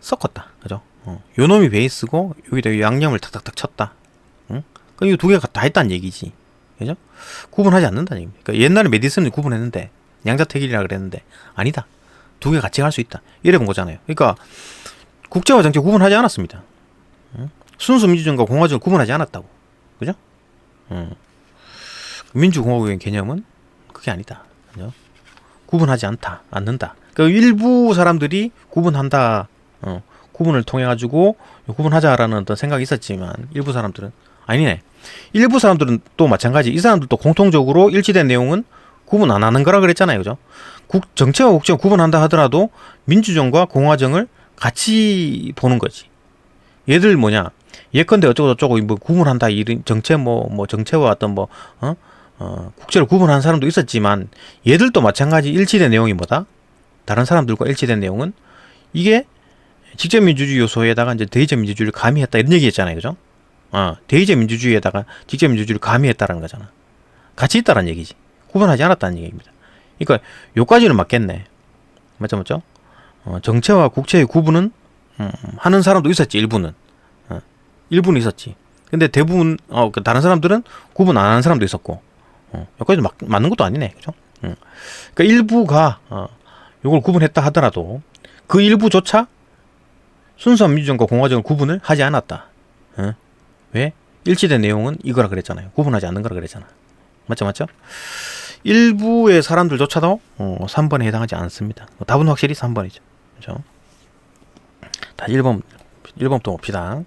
섞었다, 그죠? 요 놈이 베이스고 여기다 양념을 탁탁탁 쳤다. 응? 그럼 이거 두 개가 다 했다는 얘기지, 그죠? 구분하지 않는다는 얘기입니다. 그러니까 옛날에 메디슨을 구분했는데 양자택일이라 그랬는데 아니다. 두 개 같이 갈 수 있다. 이래 본 거잖아요. 그러니까 국제와 정치 구분하지 않았습니다. 응? 순수 민주주의과 공화정을 구분하지 않았다고, 그죠? 민주공화국의 개념은 그게 아니다, 그죠? 구분하지 않는다. 그러니까 일부 사람들이 구분한다, 구분을 통해 가지고 구분하자라는 어떤 생각이 있었지만 일부 사람들은 아니네. 일부 사람들은 또 마찬가지. 이 사람들도 공통적으로 일치된 내용은 구분 안 하는 거라 그랬잖아요, 그죠? 정체와 국제를 구분한다 하더라도 민주정과 공화정을 같이 보는 거지. 얘들 뭐냐? 예컨대 어쩌고 저쩌고 뭐 구분한다, 이런 정체 뭐 정체와 어떤 국제를 구분하는 사람도 있었지만 얘들도 마찬가지 일치된 내용이 뭐다? 다른 사람들과 일치된 내용은 이게 직접 민주주의 요소에다가 이제 대의제 민주주의를 가미했다, 이런 얘기했잖아요, 그죠? 대의제 민주주의에다가 직접 민주주의를 가미했다라는 거잖아. 같이 있다라는 얘기지. 구분하지 않았다는 얘기입니다. 그러니까 요까지는 맞겠네. 맞죠? 정체와 국체의 구분은 하는 사람도 있었지, 일부는. 일부는 있었지. 근데 대부분 다른 사람들은 구분 안 하는 사람도 있었고, 여기까지 맞는 것도 아니네, 그죠? 그러니까 일부가 요걸 구분했다 하더라도 그 일부조차 순수한 민주정과 공화정을 구분을 하지 않았다. 왜? 일치된 내용은 이거라 그랬잖아요. 구분하지 않는 거라 그랬잖아. 맞죠? 일부의 사람들조차도 3번에 해당하지 않습니다. 답은 확실히 3번이죠. 그죠? 다시 1번부터 봅시다.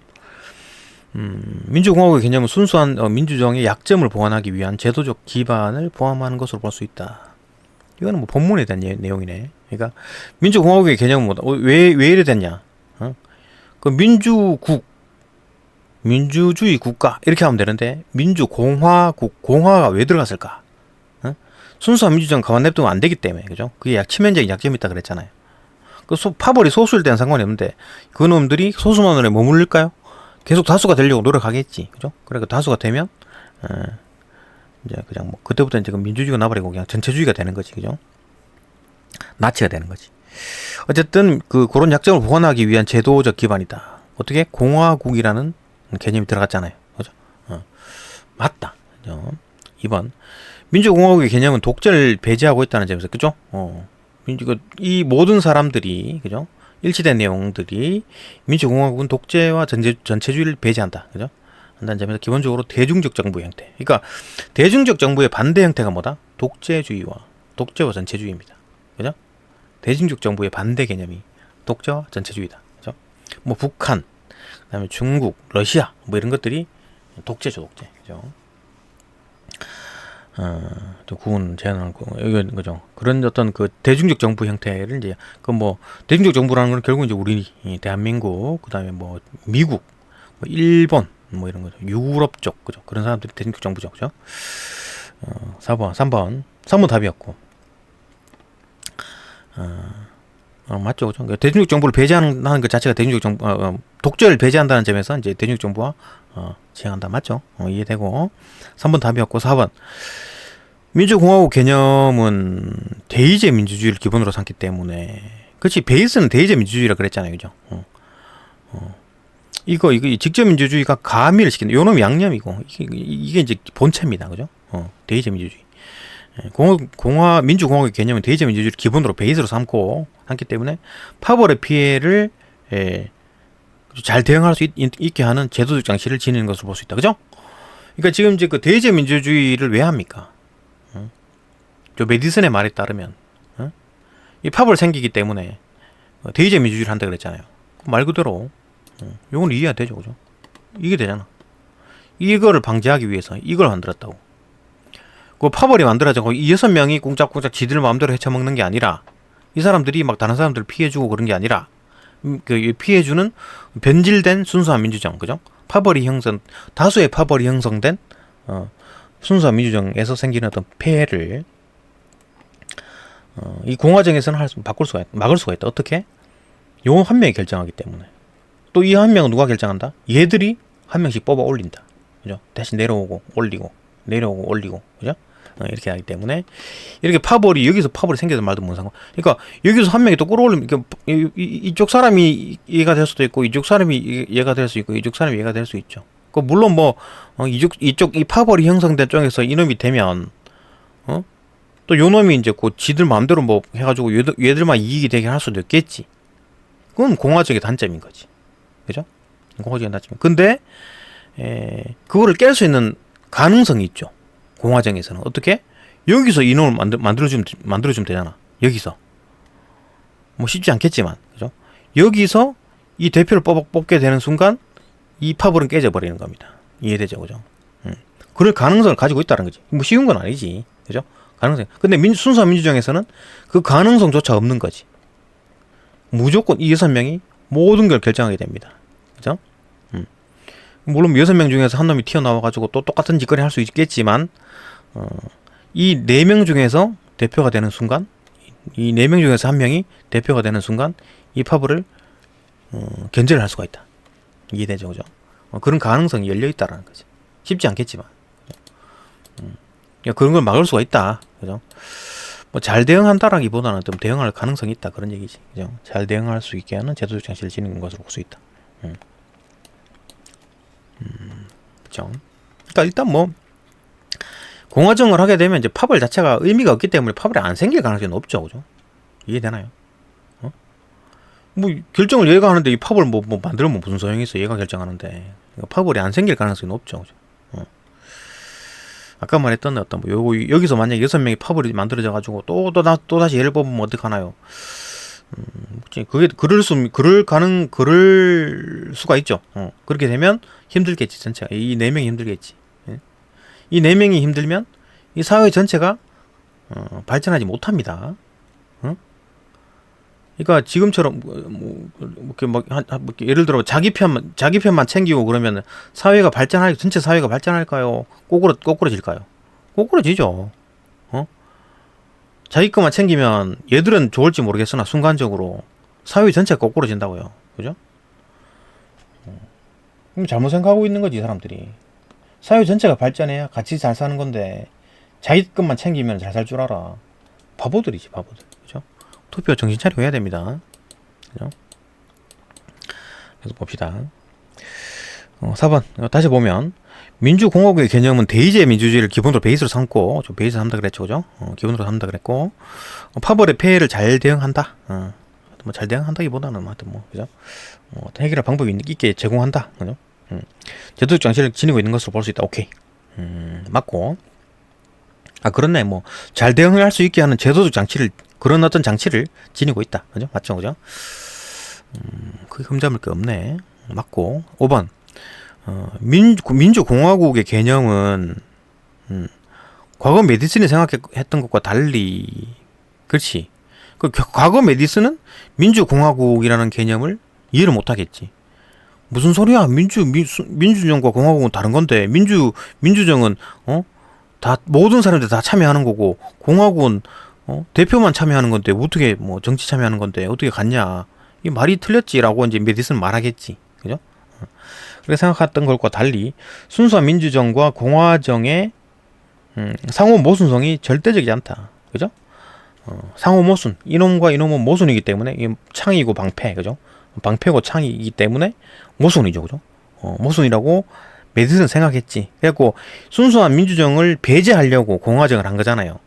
민주공화국의 개념은 순수한 민주정의 약점을 보완하기 위한 제도적 기반을 포함하는 것으로 볼 수 있다. 이거는 뭐 본문에 대한 내용이네. 그러니까 민주공화국의 개념은 뭐다? 왜 이래 됐냐? 그 민주주의 국가 이렇게 하면 되는데 민주공화국, 공화가 왜 들어갔을까? 순수한 민주정 가만 냅두면 안 되기 때문에, 그죠? 그게 치명적인 약점이 있다 그랬잖아요. 파벌이 소수일 때는 상관이 없는데 그 놈들이 소수만으로 머무를까요? 계속 다수가 되려고 노력하겠지, 그죠? 그러니까 다수가 되면 이제 그냥 뭐 그때부터 이제 민주주의가 나버리고 그냥 전체주의가 되는 거지, 그죠? 나치가 되는 거지. 어쨌든 그런 약점을 보완하기 위한 제도적 기반이다. 어떻게? 공화국이라는 개념이 들어갔잖아요, 그죠? 맞다. 그죠? 2번 민주공화국의 개념은 독재를 배제하고 있다는 점에서, 그죠? 이 모든 사람들이, 그죠? 일치된 내용들이 민주공화국은 독재와 전체주의를 배제한다, 그죠? 한다는 점에서 기본적으로 대중적 정부 형태. 그러니까 대중적 정부의 반대 형태가 뭐다? 독재와 전체주의입니다, 그죠? 대중적 정부의 반대 개념이 독재와 전체주의다, 그죠? 뭐 북한, 그다음에 중국, 러시아 뭐 이런 것들이 독재죠, 그죠? 또 구분 제한하는 거, 이건 그죠? 그런 어떤 그 대중적 정부 형태를 이제 대중적 정부라는 건 결국 이제 우리 대한민국, 그다음에 뭐 미국, 뭐 일본, 뭐 이런 거죠. 유럽 쪽, 그죠? 그런 사람들이 대중적 정부죠, 그죠? 3번 답이었고, 맞죠, 그죠? 그러니까 대중적 정부를 배제하는 것 자체가 대중적 정부, 독재를 배제한다는 점에서 이제 대중적 정부와 지향한다, 맞죠? 이해되고, 3번 답이었고, 4번 민주공화국 개념은 대의제 민주주의를 기본으로 삼기 때문에, 그렇지, 베이스는 대의제 민주주의라 그랬잖아요, 그죠? 이거 직접 민주주의가 가미를 시킨다. 요놈이 양념이고 이게 이제 본체입니다, 그죠? 대의제 민주주의. 민주공화국의 개념은 대의제 민주주의를 기본으로 베이스로 삼기 때문에 파벌의 피해를 잘 대응할 수 있게 하는 제도적 장치를 지니는 것으로 볼 수 있다, 그죠? 그러니까 지금 이제 그 대의제 민주주의를 왜 합니까? 저 메디슨의 말에 따르면 이 파벌 생기기 때문에 대의제 민주주의를 한다 그랬잖아요. 말 그대로 요건 이해가 되죠, 그죠? 이게 되잖아. 이거를 방지하기 위해서 이걸 만들었다고. 그 파벌이 만들어져서 이 6명이 꽁짝꽁짝 지들 마음대로 헤쳐먹는 게 아니라, 이 사람들이 막 다른 사람들을 피해주고 그런 게 아니라, 그 피해주는 변질된 순수한 민주정, 그죠? 다수의 파벌이 형성된 순수한 민주정에서 생기는 어떤 폐해를 이 공화정에서는 막을 수가 있다. 어떻게? 요 한 명이 결정하기 때문에. 또 이 한 명은 누가 결정한다? 얘들이 한 명씩 뽑아 올린다. 그죠? 다시 내려오고 올리고 내려오고 올리고, 그죠? 이렇게 하기 때문에 이렇게 여기서 파벌이 생겨도 말도 못 상관. 그러니까 여기서 한 명이 또 끌어올리면, 그러니까 이쪽 사람이 얘가 될 수도 있고, 이쪽 사람이 얘가 될 수 있고, 이쪽 사람이 얘가 될 수 있죠. 그 물론 뭐 이쪽 이 파벌이 형성된 쪽에서 이놈이 되면 또 요놈이 이제 그 지들 마음대로 뭐 해가지고 얘들만 이익이 되게 할 수도 있겠지. 그건 공화적인 단점인 거지. 그죠? 공화적인 단점. 근데 그거를 깰 수 있는 가능성이 있죠. 공화정에서는. 어떻게? 여기서 이놈을 만들어주면 되잖아. 여기서. 뭐 쉽지 않겠지만, 그죠? 여기서 이 대표를 뽑게 되는 순간 이 파벌은 깨져버리는 겁니다. 이해되죠? 그죠? 그럴 가능성을 가지고 있다는 거지. 뭐 쉬운 건 아니지. 그죠? 가능성. 근데 순수한 민주정에서는 그 가능성조차 없는 거지. 무조건 이 6명이 모든 걸 결정하게 됩니다. 그죠? 물론 6명 중에서 한 놈이 튀어나와가지고 또 똑같은 짓거리 할 수 있겠지만, 이 4명 중에서 대표가 되는 순간, 이 4명 중에서 한 명이 대표가 되는 순간, 이 파벌을 견제를 할 수가 있다. 이해되죠? 그죠? 그런 가능성이 열려있다라는 거지. 쉽지 않겠지만. 그런 걸 막을 수가 있다. 그죠? 뭐 잘 대응한다라기보다는 좀 대응할 가능성이 있다. 그런 얘기지. 그죠? 잘 대응할 수 있게 하는 제도적 장치를 지니는 것으로 볼 수 있다. 그죠? 그러니까 일단 뭐 공화정을 하게 되면 이제 파벌 자체가 의미가 없기 때문에 파벌이 안 생길 가능성이 높죠. 그죠? 이해되나요? 뭐 결정을 얘가 하는데 이 파벌 뭐 만들면 무슨 소용이 있어. 얘가 결정하는데. 그러니까 파벌이 안 생길 가능성이 높죠. 그죠? 아까 말했던 어떤 뭐 여기서 만약에 6명이 파벌이 만들어져 가지고 또 다시 얘를 뽑으면 어떡하나요? 그게 그럴 수가 있죠. 그렇게 되면 힘들겠지. 전체가 이 4명이 힘들겠지. 이 4명이 힘들면 이 사회 전체가 발전하지 못합니다. 그러니까 지금처럼 예를 들어 자기 편만 챙기고 그러면 전체 사회가 발전할까요? 꼬꾸라질까요? 꼬꾸라지죠. 자기 것만 챙기면 얘들은 좋을지 모르겠으나 순간적으로 사회 전체가 꼬꾸라진다고요. 그죠? 그럼 잘못 생각하고 있는 거지, 이 사람들이. 사회 전체가 발전해야 같이 잘 사는 건데 자기 것만 챙기면 잘 살 줄 알아. 바보들이지, 바보들. 그죠? 투표 정신 차리고 해야 됩니다. 그죠? 그래서 봅시다. 4번 다시 보면 민주공화국의 개념은 대의제 민주주의를 기본으로 베이스로 삼고, 베이스 삼다 그랬죠, 그죠? 기본으로 삼다 그랬고, 파벌의 폐해를 잘 대응한다. 뭐 잘 대응한다기보다는 하여튼 뭐, 그죠? 해결할 방법이 있게 제공한다, 그죠? 제도적 장치를 지니고 있는 것으로 볼 수 있다. 오케이. 맞고. 그렇네. 뭐 잘 대응을 할 수 있게 하는 제도적 장치를, 그런 어떤 장치를 지니고 있다. 그죠? 맞죠, 그죠? 그게 흠잡을 게 없네. 맞고. 5번. 민주공화국의 개념은 과거 메디슨이 생각했던 것과 달리, 그렇지. 과거 메디슨은 민주공화국이라는 개념을 이해를 못하겠지. 무슨 소리야? 민주정과 공화국은 다른 건데, 민주정은 다 모든 사람들 다 참여하는 거고, 공화국은 대표만 참여하는 건데 어떻게 뭐 정치 참여하는 건데 어떻게 같냐? 이 말이 틀렸지라고 이제 메디슨은 말하겠지. 그죠? 그렇게 생각했던 것과 달리 순수한 민주정과 공화정의 상호 모순성이 절대적이지 않다. 그죠? 상호 모순, 이놈과 이놈은 모순이기 때문에 창이고 방패, 그죠? 방패고 창이기 때문에 모순이죠, 그죠? 모순이라고 메디슨은 생각했지. 그래갖고 순수한 민주정을 배제하려고 공화정을 한 거잖아요.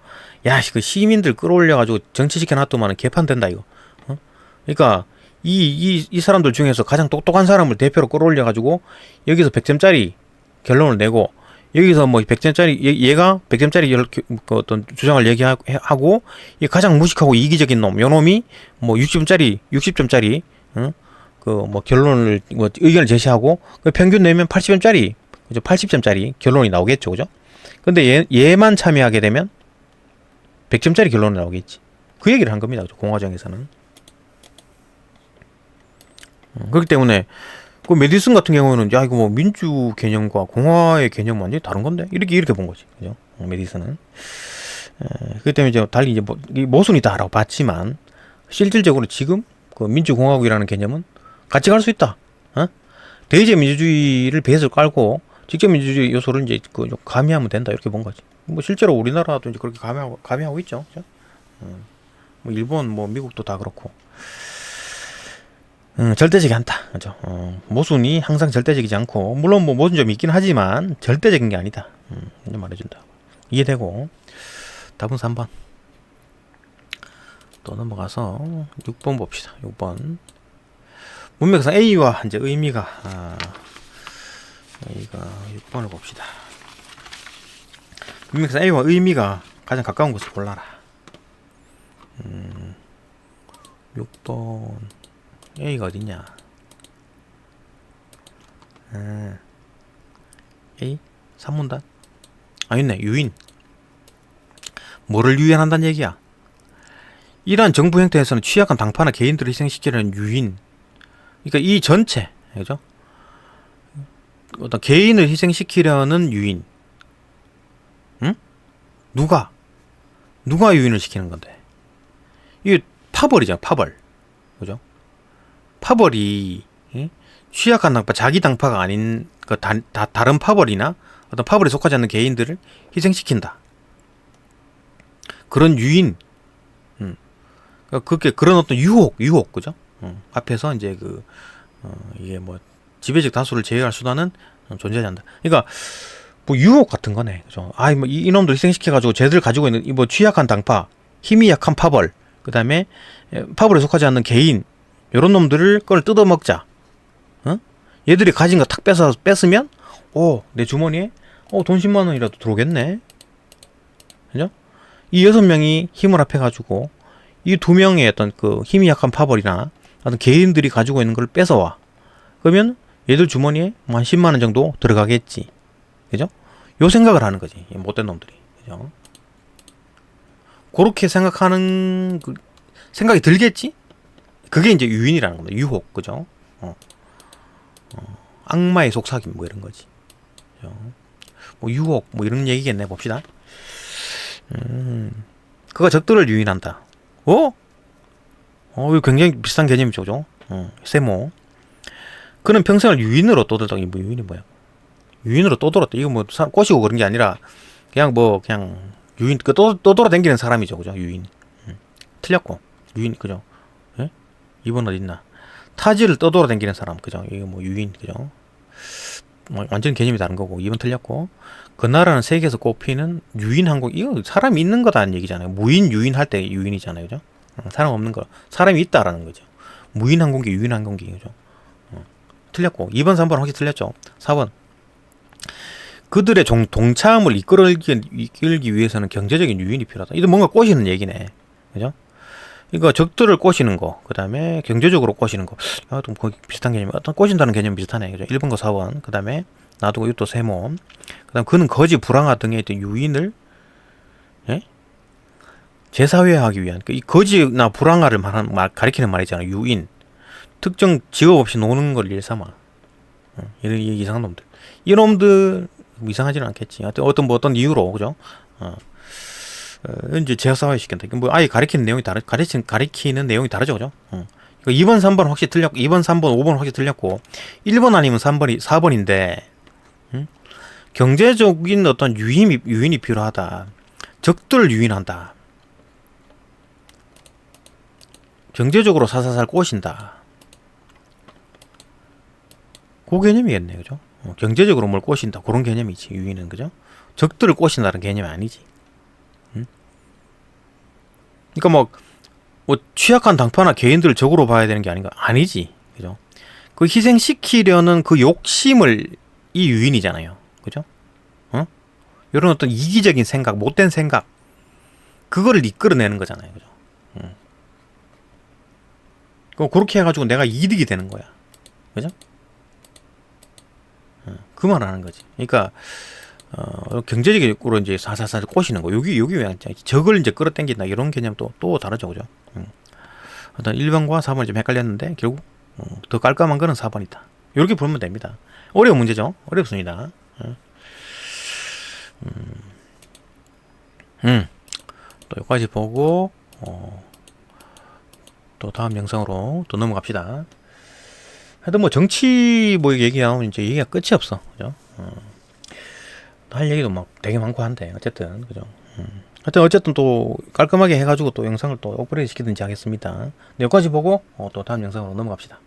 야, 그 시민들 끌어올려가지고 정치시켜 놨더만은 개판된다 이거. 그러니까 이 사람들 중에서 가장 똑똑한 사람을 대표로 끌어올려가지고 여기서 100점짜리 결론을 내고, 여기서 뭐 100점짜리 얘가 100점짜리 어떤 주장을 얘기하고, 이 가장 무식하고 이기적인 놈, 요 놈이 뭐 60점짜리 그 뭐 결론을 뭐 의견을 제시하고, 그 평균 내면 80점짜리, 그죠? 80점짜리 결론이 나오겠죠, 그죠? 근데 얘만 참여하게 되면 100점짜리 결론이 나오겠지. 그 얘기를 한 겁니다, 그죠? 공화정에서는. 그렇기 때문에 그 메디슨 같은 경우는 야, 이거 뭐 민주 개념과 공화의 개념 완전히 다른 건데, 이렇게 본 거지, 그죠? 메디슨은. 그렇기 때문에 이제 달리 이제 이 모순이다라고 봤지만 실질적으로 지금 그 민주공화국이라는 개념은 같이 갈 수 있다. 어? 대의제 민주주의를 베이스를 깔고 직접 민주주의 요소를 이제 그 가미하면 된다 이렇게 본 거지. 뭐 실제로 우리나라도 이제 그렇게 가미하고 있죠. 그죠? 뭐 일본, 뭐 미국도 다 그렇고. 절대적이 않다. 그죠? 모순이 항상 절대적이지 않고, 물론 뭐 모순 점이 있긴 하지만 절대적인 게 아니다. 이제 말해준다. 이해되고. 답은 3번. 또 넘어가서 6번 봅시다. 6번. 문맥상 A와 이제 의미가, A가 6번을 봅시다. 문맥상 A와 의미가 가장 가까운 곳을 골라라. 6번. A가 어딨냐? A? 산문단? 있네. 유인. 뭐를 유인한다는 얘기야? 이러한 정부 형태에서는 취약한 당파나 개인들을 희생시키려는 유인. 그러니까 이 전체, 그죠? 어떤 개인을 희생시키려는 유인. 응? 누가 유인을 시키는 건데? 이게 파벌이잖아, 파벌. 그죠? 파벌이 취약한 당파, 자기 당파가 아닌 다른 파벌이나 어떤 파벌에 속하지 않는 개인들을 희생시킨다. 그런 유인, 그게 그런 어떤 유혹, 그죠? 앞에서 이제 이게 뭐 지배적 다수를 제어할 수단은 존재하지 않는다. 그러니까 뭐 유혹 같은 거네, 그죠? 뭐 이놈들 희생시켜가지고 쟤들 가지고 있는 뭐 취약한 당파, 힘이 약한 파벌, 그 다음에 파벌에 속하지 않는 개인. 요런 놈들을 걸 뜯어먹자. 얘들이 가진 거 탁 뺏으면, 내 주머니에, 돈 10만 원이라도 들어오겠네. 그죠? 이 6명이 힘을 합해가지고, 이 2명의 어떤 그 힘이 약한 파벌이나, 어떤 개인들이 가지고 있는 걸 뺏어와. 그러면 얘들 주머니에 뭐 한 10만 원 정도 들어가겠지. 그죠? 요 생각을 하는 거지. 이 못된 놈들이. 그죠? 그렇게 생각하는, 생각이 들겠지? 그게 이제 유인이라는 겁니다. 유혹, 그죠? 악마의 속삭임, 뭐 이런 거지. 그죠? 뭐 유혹, 뭐 이런 얘기겠네. 봅시다. 그가 적들을 유인한다. 이거 굉장히 비슷한 개념이죠, 그죠? 세모. 그는 평생을 유인으로 떠들다. 뭐 유인이 뭐야? 유인으로 떠돌았다. 이거 뭐 꼬시고 그런 게 아니라 그냥 유인, 떠돌아다니는 사람이죠, 그죠? 유인. 틀렸고 유인, 그죠? 2번 어딨나? 타지를 떠돌아다니는 사람, 그죠? 이거 뭐 유인, 그죠? 완전 개념이 다른 거고. 2번 틀렸고. 그 나라는 세계에서 꼽히는 유인 항공. 이거 사람이 있는 거다는 얘기잖아요. 무인 유인 할 때 유인이잖아요, 그죠? 사람 없는 거, 사람이 있다라는 거죠. 무인 항공기, 유인 항공기, 그죠? 틀렸고. 2번 3번 확실히 틀렸죠. 4번. 그들의 동참을 이끌기 위해서는 경제적인 유인이 필요하다. 이거 뭔가 꼬시는 얘기네, 그죠? 이거 적들을 꼬시는 거, 그 다음에 경제적으로 꼬시는 거. 좀 거의 비슷한 개념이, 어떤 꼬신다는 개념이 비슷하네. 그죠? 1번과 4번. 그 다음에 놔두고 이것도 세모. 그 다음 그는 거지, 불황화 등의 있던 유인을, 재사회화하기 위한, 이 거지나 불황화를 가리키는 말이잖아. 유인. 특정 직업 없이 노는 걸 일삼아. 이런 이상한 놈들. 이 놈들, 이상하지는 않겠지. 어떤 이유로, 그죠? 이제 재사회 시킨다. 뭐 아예 가리키는 내용이 가리키는 내용이 다르죠, 그죠? 2번, 3번 확실히 틀렸고, 2번, 3번, 5번 확실히 틀렸고, 1번 아니면 4번인데, 경제적인 어떤 유인이 필요하다. 적들을 유인한다. 경제적으로 살살살 꼬신다. 그 개념이겠네, 그죠? 경제적으로 뭘 꼬신다. 그런 개념이지, 유인은, 그죠? 적들을 꼬신다는 개념이 아니지. 그러니까 뭐 취약한 당파나 개인들을 적으로 봐야 되는 게 아니지, 그죠? 그 희생시키려는 그 욕심을 이 유인이잖아요, 그죠? 이런 어떤 이기적인 생각, 못된 생각, 그거를 이끌어내는 거잖아요, 그죠? 그렇게 해가지고 내가 이득이 되는 거야, 그죠? 그 말 하는 거지. 그러니까 경제적으로 이제 사사사 꼬시는 거. 여기 왜 적을 이제 끌어당긴다 이런 개념도 또 다르죠, 그죠? 일단 1번과 4번이 좀 헷갈렸는데 결국 더 깔끔한 거는 4번이다. 이렇게 보면 됩니다. 어려운 문제죠? 어렵습니다. 또 여기까지 보고 또 다음 영상으로 또 넘어갑시다. 하여튼 뭐 정치 뭐 얘기하면 이제 얘기가 끝이 없어. 그죠? 할 얘기도 막 되게 많고 한데 어쨌든 그죠? 하여튼 어쨌든 또 깔끔하게 해가지고 또 영상을 또 업그레이드 시키든지 하겠습니다. 네, 여기까지 보고 또 다음 영상으로 넘어갑시다.